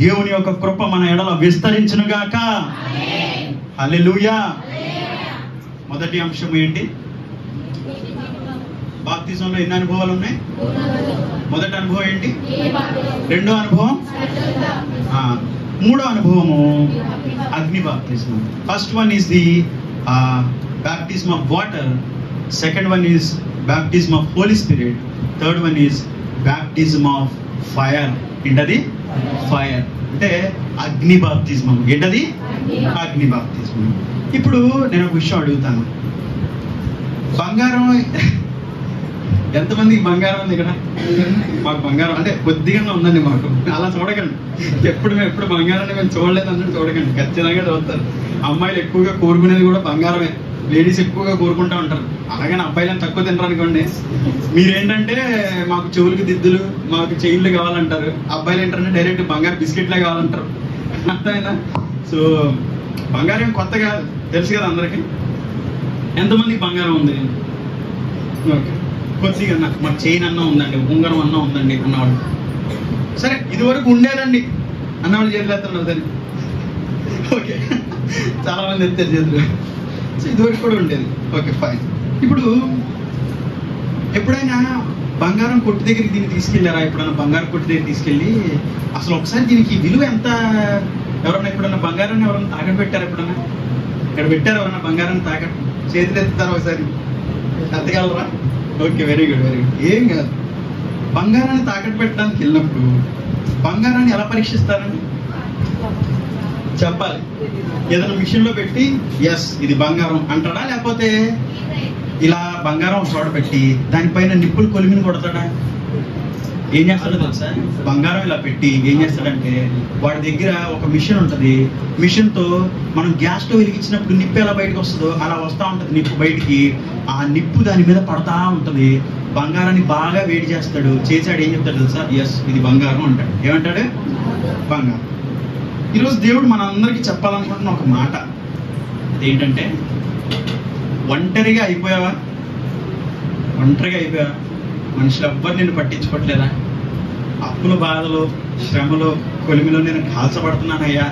[SPEAKER 1] దేవుని యొక్క కృప మన ఎడల విస్తరించునుగాక. హల్లెలూయా. మొదటి అంశం ఏంటి? బాప్తిజంలో ఎన్ని అనుభవాలు ఉన్నాయి? మొదటి అనుభవం ఏంటి? రెండో అనుభవం, మూడో అనుభవము అగ్ని బాప్తిజం. First one is the baptism of water, second one is baptism of holy spirit, third one is baptism of fire. ఏంటది? ఫైర్ అంటే అగ్ని బాప్తిజం. ఏంటది? అగ్ని బాప్తిజం. ఇప్పుడు నేను ఒక విషయం అడుగుతాను. బంగారం ఎంతమందికి బంగారం ఉంది ఇక్కడ? మాకు బంగారం అంటే కొద్దిగా ఉందండి. మాకు అలా చూడకండి. ఎప్పుడు బంగారాన్ని మేము చూడలేదు అన్నట్టు చూడకండి. ఖచ్చితంగా చూస్తారు. అమ్మాయిలు ఎక్కువగా కోరుకునేది కూడా బంగారమే. లేడీస్ ఎక్కువగా కోరుకుంటూ ఉంటారు. అలాగని అబ్బాయిలను తక్కువ తింటారు అనుకోండి. మీరేంటంటే మాకు చెవులకి దిద్దులు, మాకు చైన్లు కావాలంటారు. అబ్బాయిలు ఏంటంటే డైరెక్ట్ బంగారు బిస్కెట్లే కావాలంటారు. అర్థమైనా? సో బంగారం కొత్త కాదు, తెలుసు కదా అందరికి. ఎంతమందికి బంగారం ఉంది? ఓకే, కొద్దిగా మాకు చైన్ అన్నా ఉందండి, ఉంగరం అన్నా ఉందండి అన్నవాళ్ళు. సరే, ఇదివరకు ఉండేదండి అన్నవాళ్ళు చేతులు ఎత్తున్నారు. సరే, ఓకే, చాలా మంది ఎత్తారు చేతులు. సో ఇదివరకు కూడా ఉండేది. Okay, fine. ఇప్పుడు ఎప్పుడైనా బంగారం కొట్టు దగ్గరికి దీన్ని తీసుకెళ్ళారా? ఎప్పుడైనా బంగారం కొట్టు దగ్గర తీసుకెళ్ళి అసలు ఒకసారి దీనికి విలువ ఎంత, ఎవరన్నా ఎప్పుడన్నా బంగారాన్ని ఎవరన్నా తాకట్టు పెట్టారు? ఎప్పుడన్నా ఇక్కడ పెట్టారు ఎవరన్నా బంగారాన్ని తాకట్టు? చేతులు ఎత్తుతారు ఒకసారి, ఎత్తగలరా? Okay, very good very good. ఏం కాదు. బంగారాన్ని తాకట్టు పెట్టడానికి వెళ్ళినప్పుడు బంగారాన్ని ఎలా పరీక్షిస్తారండి? చెప్పాలి. ఏదైనా మిషన్లో పెట్టి ఎస్ ఇది బంగారం అంటాడా, లేకపోతే ఇలా బంగారం చోట పెట్టి దానిపైన నిప్పులు కొలిమిని కొడతాడా? ఏం చేస్తాడో తెలుసా? బంగారం ఇలా పెట్టి ఏం చేస్తాడంటే వాడి దగ్గర ఒక మిషన్ ఉంటుంది. మిషన్తో మనం గ్యాస్ స్టవ్ వెలిగించినప్పుడు నిప్పు ఎలా బయటకు వస్తుందో అలా వస్తూ ఉంటుంది నిప్పు బయటికి. ఆ నిప్పు దాని మీద పడతా ఉంటుంది. బంగారాన్ని బాగా వేడి చేస్తాడు. చేసాడు ఏం చెప్తాడు తెలుసా? ఎస్ ఇది బంగారం అంటాడు. ఏమంటాడు? బంగారం. ఈరోజు దేవుడు మనందరికీ చెప్పాలనుకుంటున్న ఒక మాట ఏంటంటే, ఒంటరిగా అయిపోయావా? ఒంటరిగా అయిపోయావా? మనుషులు ఎవ్వరు నేను పట్టించుకోవట్లేదా? అప్పుల బాధలో, శ్రమలో, కొలిమిలో నేను కాల్చబడుతున్నానయ్యా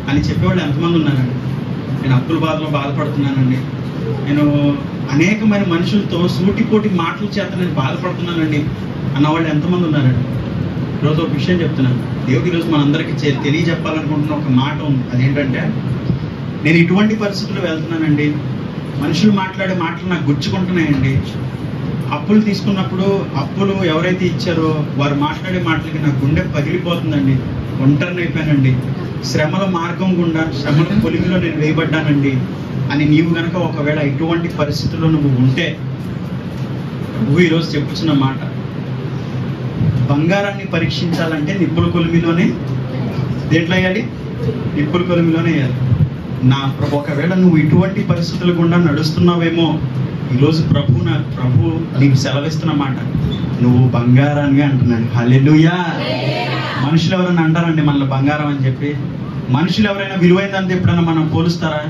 [SPEAKER 1] అని చెప్పేవాళ్ళు ఎంతమంది ఉన్నారండి? నేను అప్పుల బాధలో బాధపడుతున్నానండి, నేను అనేకమైన మనుషులతో సూటిపోటి మాటల చేత నేను బాధపడుతున్నానండి అన్నవాళ్ళు ఎంతమంది ఉన్నారండి? ఈరోజు ఒక విషయం చెప్తున్నాను. దేవుడు ఈరోజు మనందరికీ తెలియజెప్పాలనుకుంటున్న ఒక మాట ఉంది. అదేంటంటే, నేను ఇటువంటి పరిస్థితుల్లో వెళ్తున్నానండి, మనుషులు మాట్లాడే మాటలు నాకు గుచ్చుకుంటున్నాయండి. అప్పులు తీసుకున్నప్పుడు అప్పులు ఎవరైతే ఇచ్చారో వారు మాట్లాడే మాటలకి నా గుండె పగిలిపోతుందండి. ఒంటరిని అయిపోయానండి. శ్రమల మార్గం గుండా, శ్రమల కొలిమిలో నేను వేయబడ్డానండి అని నీవు గనక ఒకవేళ ఇటువంటి పరిస్థితుల్లో నువ్వు ఉంటే, నువ్వు ఈరోజు చెప్పుచున్న మాట, బంగారాన్ని పరీక్షించాలంటే నిప్పుల కొలిమిలోనే, దేంట్లో వేయాలి? నిప్పుల కొలిమిలోనే వేయాలి. నా ఒకవేళ నువ్వు ఇటువంటి పరిస్థితుల గుండా నడుస్తున్నావేమో, ఈరోజు ప్రభు నీకు సెలవిస్తున్న మాట, నువ్వు బంగారాన్ని అంటున్నాడు. హల్లెలూయా. మనుషులు ఎవరైనా అంటారండి మనల్ని బంగారం అని చెప్పి? మనుషులు ఎవరైనా విలువైందంటే ఎప్పుడైనా మనం పోలుస్తారా?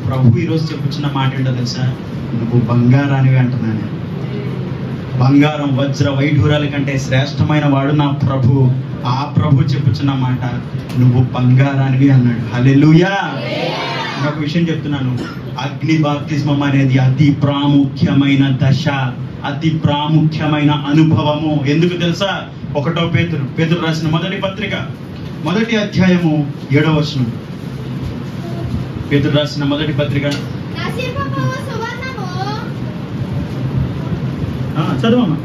[SPEAKER 1] ప్రభు ఈరోజు చెప్పుచున్న మాట ఏంటో తెలుసా? నువ్వు బంగారానివి అంటున్నాను. బంగారం వజ్ర వైఢూరాల కంటే శ్రేష్టమైన వాడు నా ప్రభు. ఆ ప్రభు చెప్పుచున్న మాట, నువ్వు బంగారానివి అన్నాడు. హల్లెలూయా. ఇంకొక విషయం చెప్తున్నాను. అగ్ని బాప్తిస్మం అనేది అతి ప్రాముఖ్యమైన దశ, అతి ప్రాముఖ్యమైన అనుభవము. ఎందుకు తెలుసా? 1 పేతురు రాసిన మొదటి పత్రిక 1వ అధ్యాయము 7వ వచనం. పేతురు రాసిన మొదటి పత్రిక చదవమ్మా.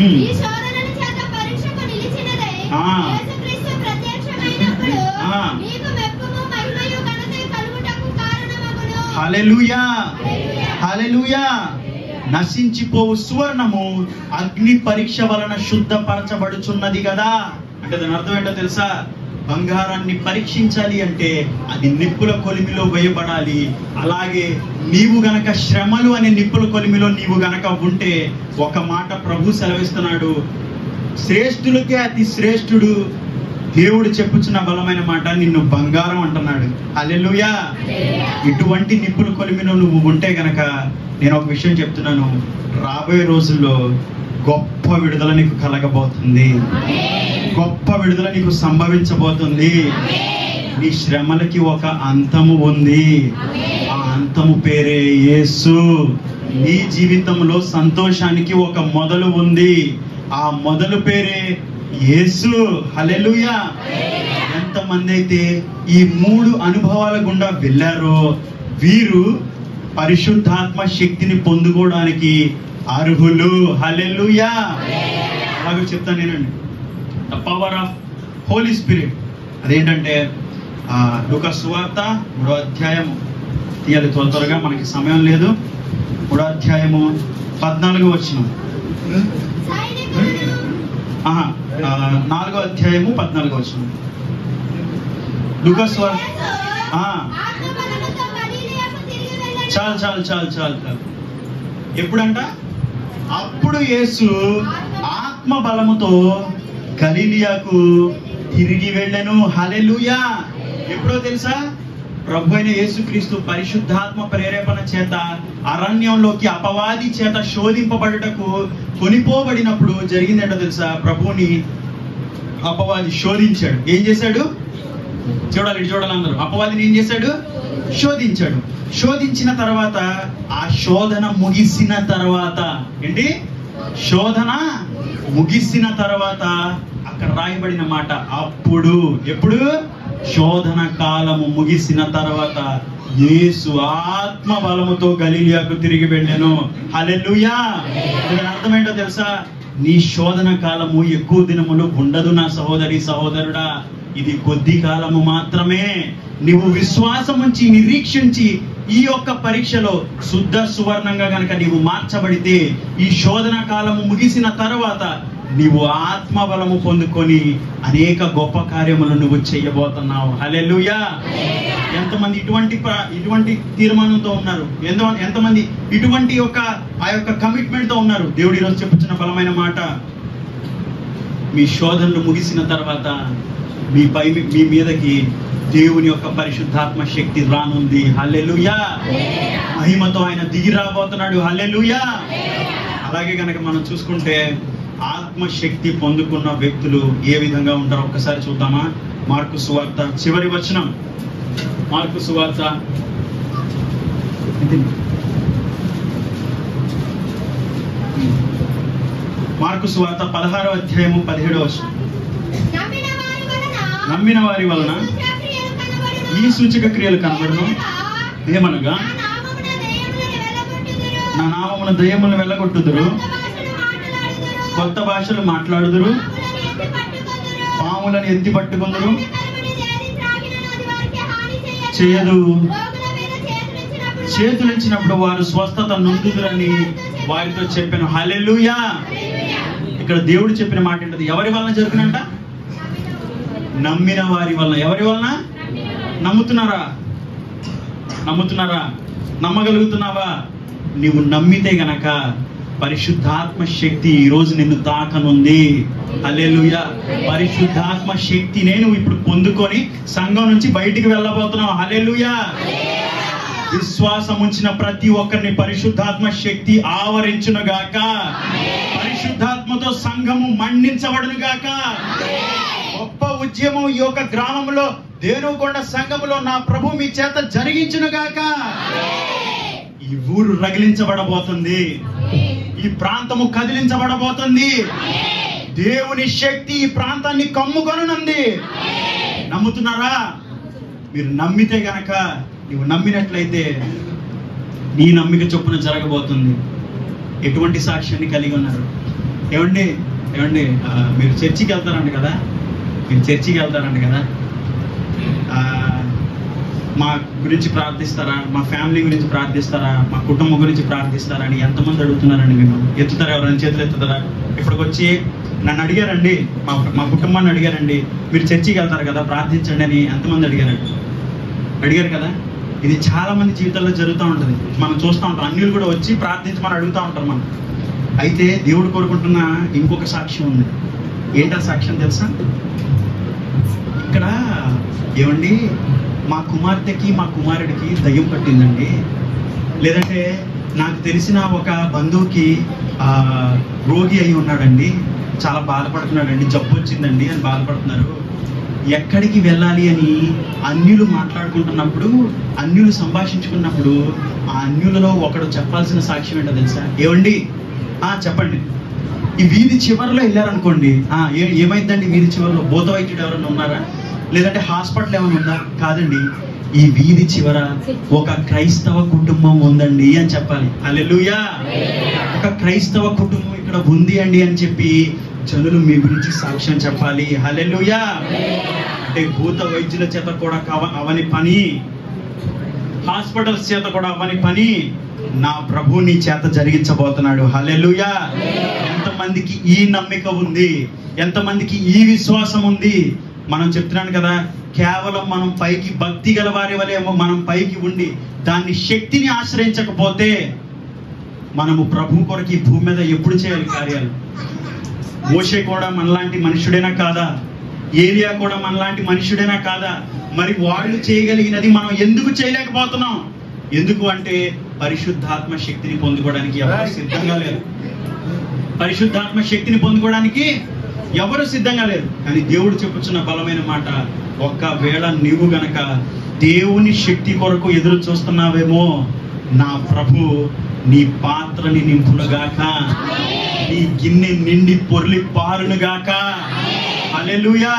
[SPEAKER 2] ఈ శోధనల చేత పరీక్షకు నిలిచినదై యేసుక్రీస్తు ప్రత్యక్షమైనప్పుడు మీకు మెప్పును మహిమయు ఘనతయు కలుగుటకు కారణమగును.
[SPEAKER 1] హల్లెలూయా, హల్లెలూయా. నశించిపోవు సువర్ణము అగ్ని పరీక్ష వలన శుద్ధపరచబడుచున్నది కదా. అంటే దాని అర్థం ఏంటో తెలుసా? బంగారాన్ని పరీక్షించాలి అంటే అది నిప్పుల కొలిమిలో వేయబడాలి. అలాగే నీవు గనక శ్రమలు అనే నిప్పుల కొలిమిలో నీవు గనక ఉంటే, ఒక మాట ప్రభు సెలవిస్తున్నాడు, శ్రేష్ఠులకే అతి శ్రేష్ఠుడు దేవుడు చెప్పుచున్న బలమైన మాట, నిన్ను బంగారం అంటున్నాడు. హల్లెలూయా. ఇటువంటి నిప్పుల కొలిమిలో నువ్వు ఉంటే గనక నేను ఒక విషయం చెప్తున్నాను, రాబోయే రోజుల్లో గొప్ప విడుదల నీకు కలగబోతుంది. గొప్ప విడుదల నీకు సంభవించబోతుంది. నీ శ్రమలకి ఒక అంతము ఉంది. ఆ అంతము పేరే యేసు. నీ జీవితంలో సంతోషానికి ఒక మొదలు ఉంది. ఆ మొదలు పేరే యేసు. హల్లెలూయా. ఎంతమంది అయితే ఈ 3 అనుభవాల గుండా వెళ్ళారో వీరు పరిశుద్ధాత్మ శక్తిని పొందుకోవడానికి అర్హులు. హల్లెలూయా. అలాగే చెప్తాను నేనండి, the power of holy spirit. అదేంటంటే లూకా సువార్త 3వ అధ్యాయము తీయాలి త్వరగా, మనకి సమయం లేదు. 3వ అధ్యాయము 14వ వచనం. 4వ అధ్యాయము 14వ వచనం. లూకా సువార్త. చాలు చాలు చాలు చాలు చాలు. ఎప్పుడంట? అప్పుడు యేసు ఆత్మ బలముతో గలిలియాకు తిరిగి వెళ్ళెను. హల్లెలూయా. ఎప్పుడో తెలుసా? ప్రభు అయిన యేసుక్రీస్తు పరిశుద్ధాత్మ ప్రేరేపణ చేత అరణ్యంలోకి అపవాది చేత శోధింపబడుటకు కొనిపోబడినప్పుడు జరిగిందేంటో తెలుసా? ప్రభువుని అపవాది శోధించాడు. ఏం చేశాడు? చూడాలి అందరూ. అపవాదిని ఏం చేశాడు? శోధించాడు. శోధించిన తర్వాత, ఆ శోధన ముగిసిన తర్వాత, ఏంటి? శోధన ముగిసిన తర్వాత అక్కడ రాయబడిన మాట అప్పుడు. ఎప్పుడు? శోధన కాలము ముగిసిన తర్వాత యేసు ఆత్మ బలముతో గలిలియాకు తిరిగి వెళ్ళెను. హల్లెలూయా. దాని అర్థం ఏంటో తెలుసా? నీ శోధన కాలము ఎక్కువ దినములు ఉండదు నా సహోదరి సహోదరుడా. ఇది కొద్ది కాలము మాత్రమే. నీవు విశ్వాసం ఉంచి నిరీక్షించి ఈ యొక్క పరీక్షలో శుద్ధ సువర్ణంగా గనక నీవు మార్చబడితే, ఈ శోధన కాలము ముగిసిన తర్వాత నీవు ఆత్మ బలము పొందుకొని అనేక గొప్ప కార్యములు నువ్వు చేయబోతున్నావు. హల్లెలూయా. ఎంతమంది ఇటువంటి తీర్మానంతో ఉన్నారు? ఎంతమంది ఇటువంటి ఆ యొక్క కమిట్మెంట్ తో ఉన్నారు? దేవుడు ఈరోజు చెప్పుచున్న బలమైన మాట, మీ శోధనలు ముగిసిన తర్వాత మీ మీదకి దేవుని యొక్క పరిశుద్ధాత్మ శక్తి రానుంది. హల్లెలూయా. మహిమతో ఆయన దిగి రాబోతున్నాడు. హల్లెలూయా. అలాగే గనక మనం చూసుకుంటే ఆత్మశక్తి పొందుకున్న వ్యక్తులు ఏ విధంగా ఉంటారో ఒక్కసారి చూద్దామా? మార్కు సువార్త చివరి వచనం. మార్కు సువార్త 16వ అధ్యాయము 17వ వచనం. నమ్మిన వారి వలన ఈ సూచక క్రియలు కనబడును. ఏమనగా, నా నామమున దయ్యములను వెళ్ళగొట్టుదురు, కొత్త భాషలు మాట్లాడుదురు, పాములను ఎత్తి పట్టుకుందురు, చేయదు, చేతులిచ్చినప్పుడు వారు స్వస్థత నొందుదురని వారితో చెప్పాను. హల్లెలూయా. ఇక్కడ దేవుడు చెప్పిన మాట ఏంటది? ఎవరి వలన జరుగునంట? నమ్మిన వారి వలన. ఎవరి వలన? నమ్ముతున్నారా? నమ్మగలుగుతున్నావా? నీవు నమ్మితే గనక పరిశుద్ధాత్మ శక్తి ఈ రోజు నిన్ను తాకనుంది. హల్లెలూయా. పరిశుద్ధాత్మ శక్తి నేను ఇప్పుడు పొందుకొని సంఘం నుంచి బయటికి వెళ్ళబోతున్నావు. హల్లెలూయా. విశ్వాసం ఉంచిన ప్రతి ఒక్కరిని పరిశుద్ధాత్మ శక్తి ఆవరించును గాక. పరిశుద్ధాత్మతో సంఘము మండించబడును గాక. గొప్ప ఉద్యమం ఈ యొక్క గ్రామంలో, దేనుకొండ సంఘములో నా ప్రభు మీ చేత జరిగించును గాక. ఈ ఊరు రగిలించబడబోతుంది. ఈ ప్రాంతము కదిలించబడబోతుంది. దేవుని శక్తి ఈ ప్రాంతాన్ని కమ్ముకొనుంది. నమ్ముతున్నారా? మీరు నమ్మితే గనక, నువ్వు నమ్మినట్లయితే నీ నమ్మిక చొప్పున జరగబోతుంది. ఎటువంటి సాక్ష్యాన్ని కలిగి ఉన్నారు? ఏమండి మీరు చర్చికి వెళ్తారంట కదా, మా గురించి ప్రార్థిస్తారా, మా ఫ్యామిలీ గురించి ప్రార్థిస్తారా, మా కుటుంబం గురించి ప్రార్థిస్తారా అని ఎంతమంది అడుగుతున్నారండి? మీరు ఎత్తుతారా? ఎవరైనా చేతులు ఎత్తుతారా? ఇప్పటికి వచ్చి నన్ను అడిగారండి, మా కుటుంబాన్ని అడిగారండి, మీరు చర్చికి వెళ్తారు కదా ప్రార్థించండి అని ఎంతమంది అడిగారు కదా? ఇది చాలా మంది జీవితాల్లో జరుగుతూ ఉంటుంది. మనం చూస్తూ ఉంటాం, అన్యులు కూడా వచ్చి ప్రార్థించమని అడుగుతూ ఉంటారు మనం. అయితే దేవుడు కోరుకుంటున్న ఇంకొక సాక్ష్యం ఉంది. ఏంటా సాక్ష్యం తెలుసా? ఇక్కడ ఏమండి, మా కుమార్తెకి మా కుమారుడికి దయ్యం పట్టిందండి, లేదంటే నాకు తెలిసిన ఒక బంధువుకి రోగి అయి ఉన్నాడండి, చాలా బాధపడుతున్నాడండి, జబ్బు వచ్చిందండి అని బాధపడుతున్నారు. ఎక్కడికి వెళ్ళాలి అని అన్యులు మాట్లాడుకుంటున్నప్పుడు, అన్యులు సంభాషించుకున్నప్పుడు ఆ అన్యులలో ఒకడు చెప్పాల్సిన సాక్ష్యం ఏంటో తెలుసా? ఏమండి చెప్పండి, ఈ వీధి చివరిలో వెళ్ళారనుకోండి, ఏమైందండి వీధి చివరిలో? భూత వైద్యుడు ఎవరైనా ఉన్నారా? లేదంటే హాస్పిటల్ ఏమైనా ఉందా? కాదండి, ఈ వీధి చివర ఒక క్రైస్తవ కుటుంబం ఉందండి అని చెప్పాలి. హల్లెలూయా! ఒక క్రైస్తవ కుటుంబం ఇక్కడ ఉంది అండి అని చెప్పి జనులు మీ గురించి సాక్ష్యం చెప్పాలి. హల్లెలూయా! అంటే భూత వైద్యుల చేత కూడా అవని పని, హాస్పిటల్స్ చేత కూడా అవని పని నా ప్రభు నీ చేత జరిగించబోతున్నాడు. హల్లెలూయా! ఎంతమందికి ఈ నమ్మిక ఉంది? ఎంతమందికి ఈ విశ్వాసం ఉంది? మనం చెప్తున్నాను కదా, కేవలం మనం పైకి భక్తి గల వారి వలె మనం పైకి ఉండి దాన్ని శక్తిని ఆశ్రయించకపోతే మనము ప్రభు కొరకు ఈ భూమి మీద ఎప్పుడు చేయాలి కార్యాలు? మోషే కూడా మనలాంటి మనుషుడేనా కాదా? ఏలియా కూడా మనలాంటి మనుషుడేనా కాదా? మరి వాళ్ళు చేయగలిగినది మనం ఎందుకు చేయలేకపోతున్నాం? ఎందుకు అంటే పరిశుద్ధాత్మ శక్తిని పొందుకోవడానికి ఎవరు సిద్ధంగా లేరు. పరిశుద్ధాత్మ శక్తిని పొందుకోవడానికి ఎవరు సిద్ధంగా లేరు. కానీ దేవుడు చెప్పుచున్న బలమైన మాట, ఒక్కవేళ నీవు గనక దేవుని శక్తి కొరకు ఎదురు చూస్తున్నావేమో, నా ప్రభు నీ పాత్రని నింపునుగాక, నీ గిన్నె నిండి పొర్లి పారునుగాక. హల్లెలూయా!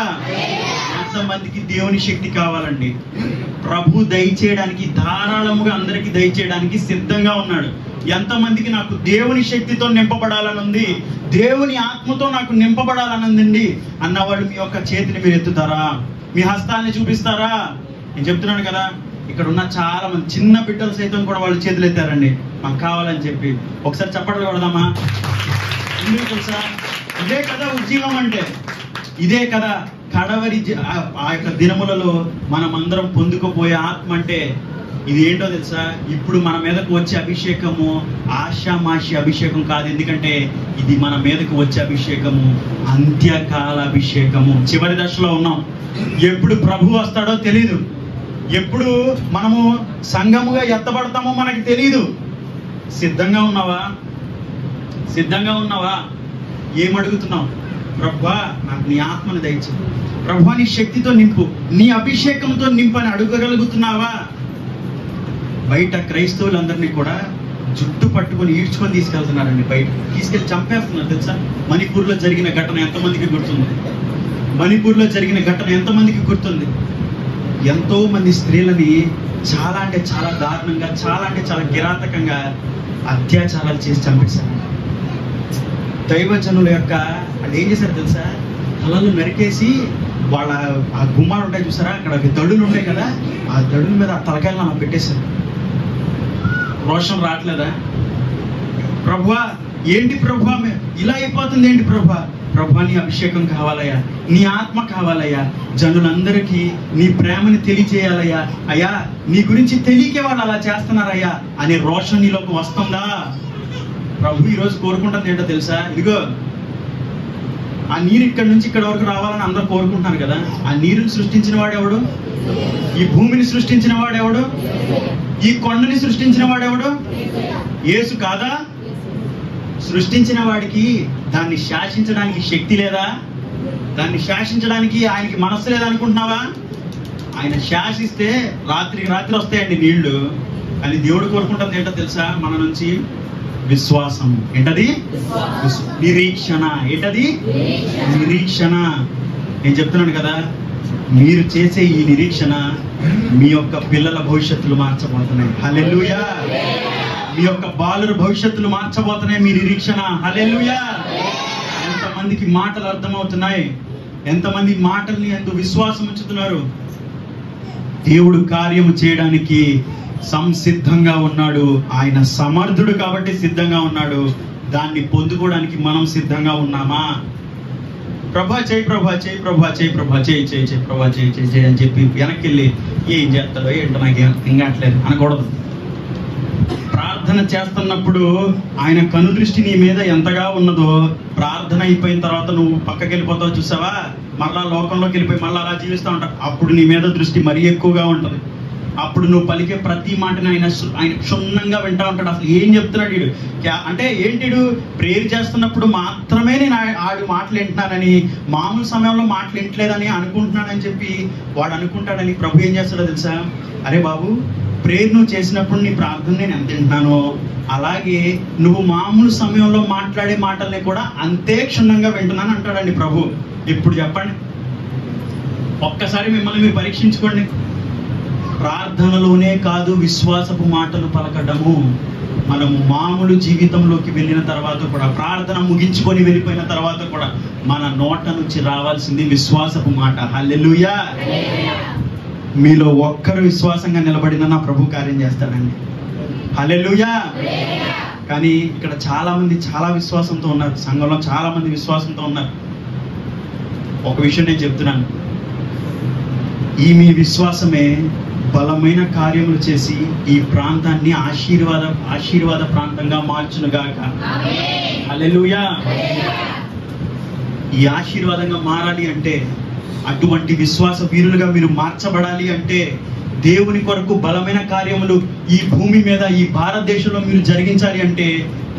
[SPEAKER 1] ఎంతమందికి దేవుని శక్తి కావాలండి? ప్రభు దయచేయడానికి, ధారాళముగా అందరికి దయచేయడానికి సిద్ధంగా ఉన్నాడు. ఎంతమందికి నాకు దేవుని శక్తితో నింపబడాలని ఉంది, దేవుని ఆత్మతో నాకు నింపబడాలని ఉందండి అన్నవాళ్ళు మీ యొక్క చేతిని మీరు ఎత్తుతారా? మీ హస్తాన్ని చూపిస్తారా? నేను చెప్తున్నాను కదా, ఇక్కడ ఉన్న చాలా మంది చిన్న బిడ్డలు సైతం కూడా వాళ్ళు చేతులు ఎత్తారండి మాకు కావాలని చెప్పి. ఒకసారి చప్పట్లు కొడదామా? ఎందుకు తెలుసా? ఇదే కదా ఉద్యమం అంటే, ఇదే కదా కడవరి ఆ యొక్క దినములలో మనమందరం పొందుకోబోయే ఆత్మ అంటే. ఇది ఏంటో తెలుసా? ఇప్పుడు మన మీదకు వచ్చే అభిషేకము ఆశామాషి అభిషేకం కాదు. ఎందుకంటే ఇది మన మీదకు వచ్చే అభిషేకము అంత్యకాల అభిషేకము. చివరి దశలో ఉన్నాం. ఎప్పుడు ప్రభు వస్తాడో తెలీదు, ఎప్పుడు మనము సంఘముగా ఎత్తబడతామో మనకి తెలీదు. సిద్ధంగా ఉన్నావా? ఏమడుగుతున్నావు? ప్రభువా నాకు నీ ఆత్మను దయచు, ప్రభువా నీ శక్తితో నింపు, నీ అభిషేకంతో నింపు అని అడగగలుగుతున్నావా? బయట క్రైస్తవులందరినీ కూడా జుట్టు పట్టుకొని ఈడ్చుకొని తీసుకెళ్తున్నారండి, బయట తీసుకెళ్ళి చంపేస్తున్నారు. తెలుసా? మణిపూర్లో జరిగిన ఘటన ఎంతమందికి గుర్తుంది? ఎంతో మంది స్త్రీలని చాలా అంటే చాలా దారుణంగా, చాలా అంటే చాలా కిరాతకంగా అత్యాచారాలు చేసి చంపేశారు. దైవజనుల యొక్క వాళ్ళు ఏం చేశారు తెలుసా? తలలు నరికేసి వాళ్ళ ఆ గుమ్మాలు ఉంటాయి చూసారా, అక్కడ దడులు ఉంటాయి కదా, ఆ దడుల మీద ఆ తలకాయలను అలా పెట్టేశారు. రోషం రావట్లేదా? ప్రభువా ఏంటి ప్రభువా ఇలా అయిపోతుంది ఏంటి ప్రభువా? ప్రభువా నీ అభిషేకం కావాలయ్యా, నీ ఆత్మ కావాలయ్యా, జనులందరికీ నీ ప్రేమని తెలియజేయాలయ్యా, అయ్యా నీ గురించి తెలియకే వాళ్ళు అలా చేస్తున్నారయ్యా అనే రోషం నీలోకి వస్తుందా? ప్రభు ఈరోజు కోరుకుంటుంది ఏంటో తెలుసా? ఇదిగో ఆ నీరు ఇక్కడి నుంచి ఇక్కడ వరకు రావాలని అందరూ కోరుకుంటున్నారు కదా. ఆ నీరుని సృష్టించిన వాడెవడు? ఈ భూమిని సృష్టించిన వాడెవడు? ఈ కొండని సృష్టించిన వాడెవడు? యేసు కాదా? సృష్టించిన వాడికి దాన్ని శాసించడానికి శక్తి లేదా? దాన్ని శాసించడానికి ఆయనకి మనస్సు లేదనుకుంటున్నావా? ఆయన శాసిస్తే రాత్రికి రాత్రి వస్తాయండి నీళ్లు. కానీ దేవుడు కోరుకుంటుంది ఏంటో తెలుసా? మన నుంచి విశ్వాసం. ఏంటది? నిరీక్షణ. ఏంటది? నిరీక్షణ. నేను చెప్తున్నాను కదా, మీరు చేసే ఈ నిరీక్షణ మీ యొక్క పిల్లల భవిష్యత్తులు మార్చబోతున్నాయి. హల్లెలూయా! మీ యొక్క బాలుర భవిష్యత్తులు మార్చబోతున్నాయి మీ నిరీక్షణ. హల్లెలూయా! ఎంతమందికి మాటలు అర్థమవుతున్నాయి? ఎంతమంది మాటల్ని ఎంతో విశ్వాసం ఉంచుతున్నారు? దేవుడు కార్యము చేయడానికి సంసిద్ధంగా ఉన్నాడు. ఆయన సమర్థుడు కాబట్టి సిద్ధంగా ఉన్నాడు. దాన్ని పొందుకోవడానికి మనం సిద్ధంగా ఉన్నామా? ప్రభా చేయి, ప్రభా చేయి, ప్రభా చేయి, ప్రభా చేయి, చేయి చేయి, ప్రభా చేయి, చేయి చేయి అని చెప్పి వెనక్కి వెళ్ళి ఏం చేస్తాడో ఏంటో నాకేం ఇంకట్లేదు అనకూడదు. ప్రార్థన చేస్తున్నప్పుడు ఆయన కనుదృష్టి నీ మీద ఎంతగా ఉన్నదో, ప్రార్థన అయిపోయిన తర్వాత నువ్వు పక్కకి వెళ్ళిపోతావు చూసావా, మళ్ళా లోకంలోకి వెళ్ళిపోయి మళ్ళీ అలా జీవిస్తూ ఉంటావు. అప్పుడు నీ మీద దృష్టి మరీ ఎక్కువగా ఉంటుంది. అప్పుడు నువ్వు పలికే ప్రతి మాటని ఆయన క్షుణ్ణంగా వింటా ఉంటాడు. అసలు ఏం చెప్తున్నాడు వీడు అంటే ఏంటిడు? ప్రేయర్ చేస్తున్నప్పుడు మాత్రమే నేను ఆడి మాటలు వింటున్నానని, మామూలు సమయంలో మాటలు వింటలేదని అనుకుంటున్నానని చెప్పి వాడు అనుకుంటాడని ప్రభు ఏం చేస్తాడో తెలుసా? అరే బాబు, ప్రేయర్ నువ్వు చేసినప్పుడు నీ ప్రార్థన నేను ఎంత వింటున్నానో, అలాగే నువ్వు మామూలు సమయంలో మాట్లాడే మాటల్ని కూడా అంతే క్షుణ్ణంగా వింటున్నాను అంటాడండి ప్రభు. ఇప్పుడు చెప్పండి, ఒక్కసారి మిమ్మల్ని మీరు పరీక్షించుకోండి. ప్రార్థనలోనే కాదు విశ్వాసపు మాటలు పలకడము. మనము మామూలు జీవితంలోకి వెళ్ళిన తర్వాత కూడా, ప్రార్థన ముగించుకొని వెళ్ళిపోయిన తర్వాత కూడా మన నోట నుంచి రావాల్సింది విశ్వాసపు మాట. హల్లెలూయా. మీలో ఒక్కరు విశ్వాసంగా నిలబడిన నా ప్రభు కార్యం చేస్తాడండి. హల్లెలూయా. కానీ ఇక్కడ చాలా మంది చాలా విశ్వాసంతో ఉన్నారు. సంఘంలో చాలా మంది విశ్వాసంతో ఉన్నారు. ఒక విషయం నేను చెప్తున్నాను, ఈ మీ విశ్వాసమే బలమైన కార్యములు చేసి ఈ ప్రాంతాన్ని ఆశీర్వాద ప్రాంతంగా మార్చునుగాక. హల్లెలూయా. ఈ ఆశీర్వాదంగా మారాలి అంటే, అటువంటి విశ్వాస వీరులుగా మీరు మార్చబడాలి అంటే, దేవుని కొరకు బలమైన కార్యములు ఈ భూమి మీద, ఈ భారతదేశంలో మీరు జరిగించాలి అంటే,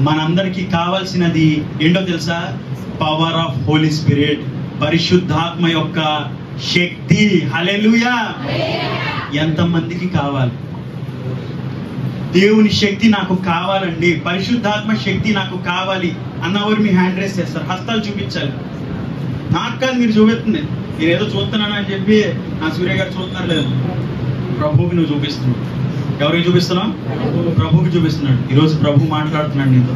[SPEAKER 1] మనందరికీ కావాల్సినది ఏంటో తెలుసా? పవర్ ఆఫ్ హోలీ స్పిరిట్, పరిశుద్ధాత్మ యొక్క శక్తి. హల్లెలూయా. ఎంతమందికి కావాలి? దేవుని శక్తి నాకు కావాలండి, పరిశుద్ధాత్మ శక్తి నాకు కావాలి అన్నవారు మీ హ్యాండ్ రేస్ చేస్తారు, హస్తాలు చూపించాలి. నాకు కాదు, మీరు చూపిస్తుంది. నేను ఏదో చూస్తున్నాను అని చెప్పి నా సూర్య గారు చూస్తున్నారు లేదు, ప్రభువుకి నువ్వు చూపిస్తున్నావు. ఎవరికి చూపిస్తున్నావు? ప్రభువుకి చూపిస్తున్నాడు. ఈరోజు ప్రభు మాట్లాడుతున్నాడు నీతో.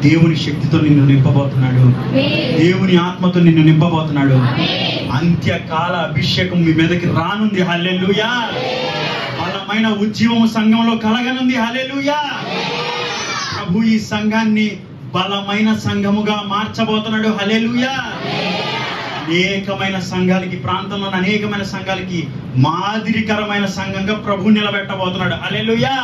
[SPEAKER 1] దేవుని శక్తితో నిన్ను నింపబోతున్నాడు. దేవుని ఆత్మతో నిన్ను నింపబోతున్నాడు. అంత్యకాల అభిషేకం మీ మీదకి రానుంది. హల్లెలూయా. బలమైన ఉజ్జీవం సంఘంలో కలగనుంది. హల్లెలూయా. ప్రభు ఈ సంఘాన్ని బలమైన సంఘముగా మార్చబోతున్నాడు. హల్లెలూయా. అనేకమైన సంఘాలకి, ప్రాంతంలో అనేకమైన సంఘాలకి మాదిరికరమైన సంఘంగా ప్రభు నిలబెట్టబోతున్నాడు. హల్లెలూయా.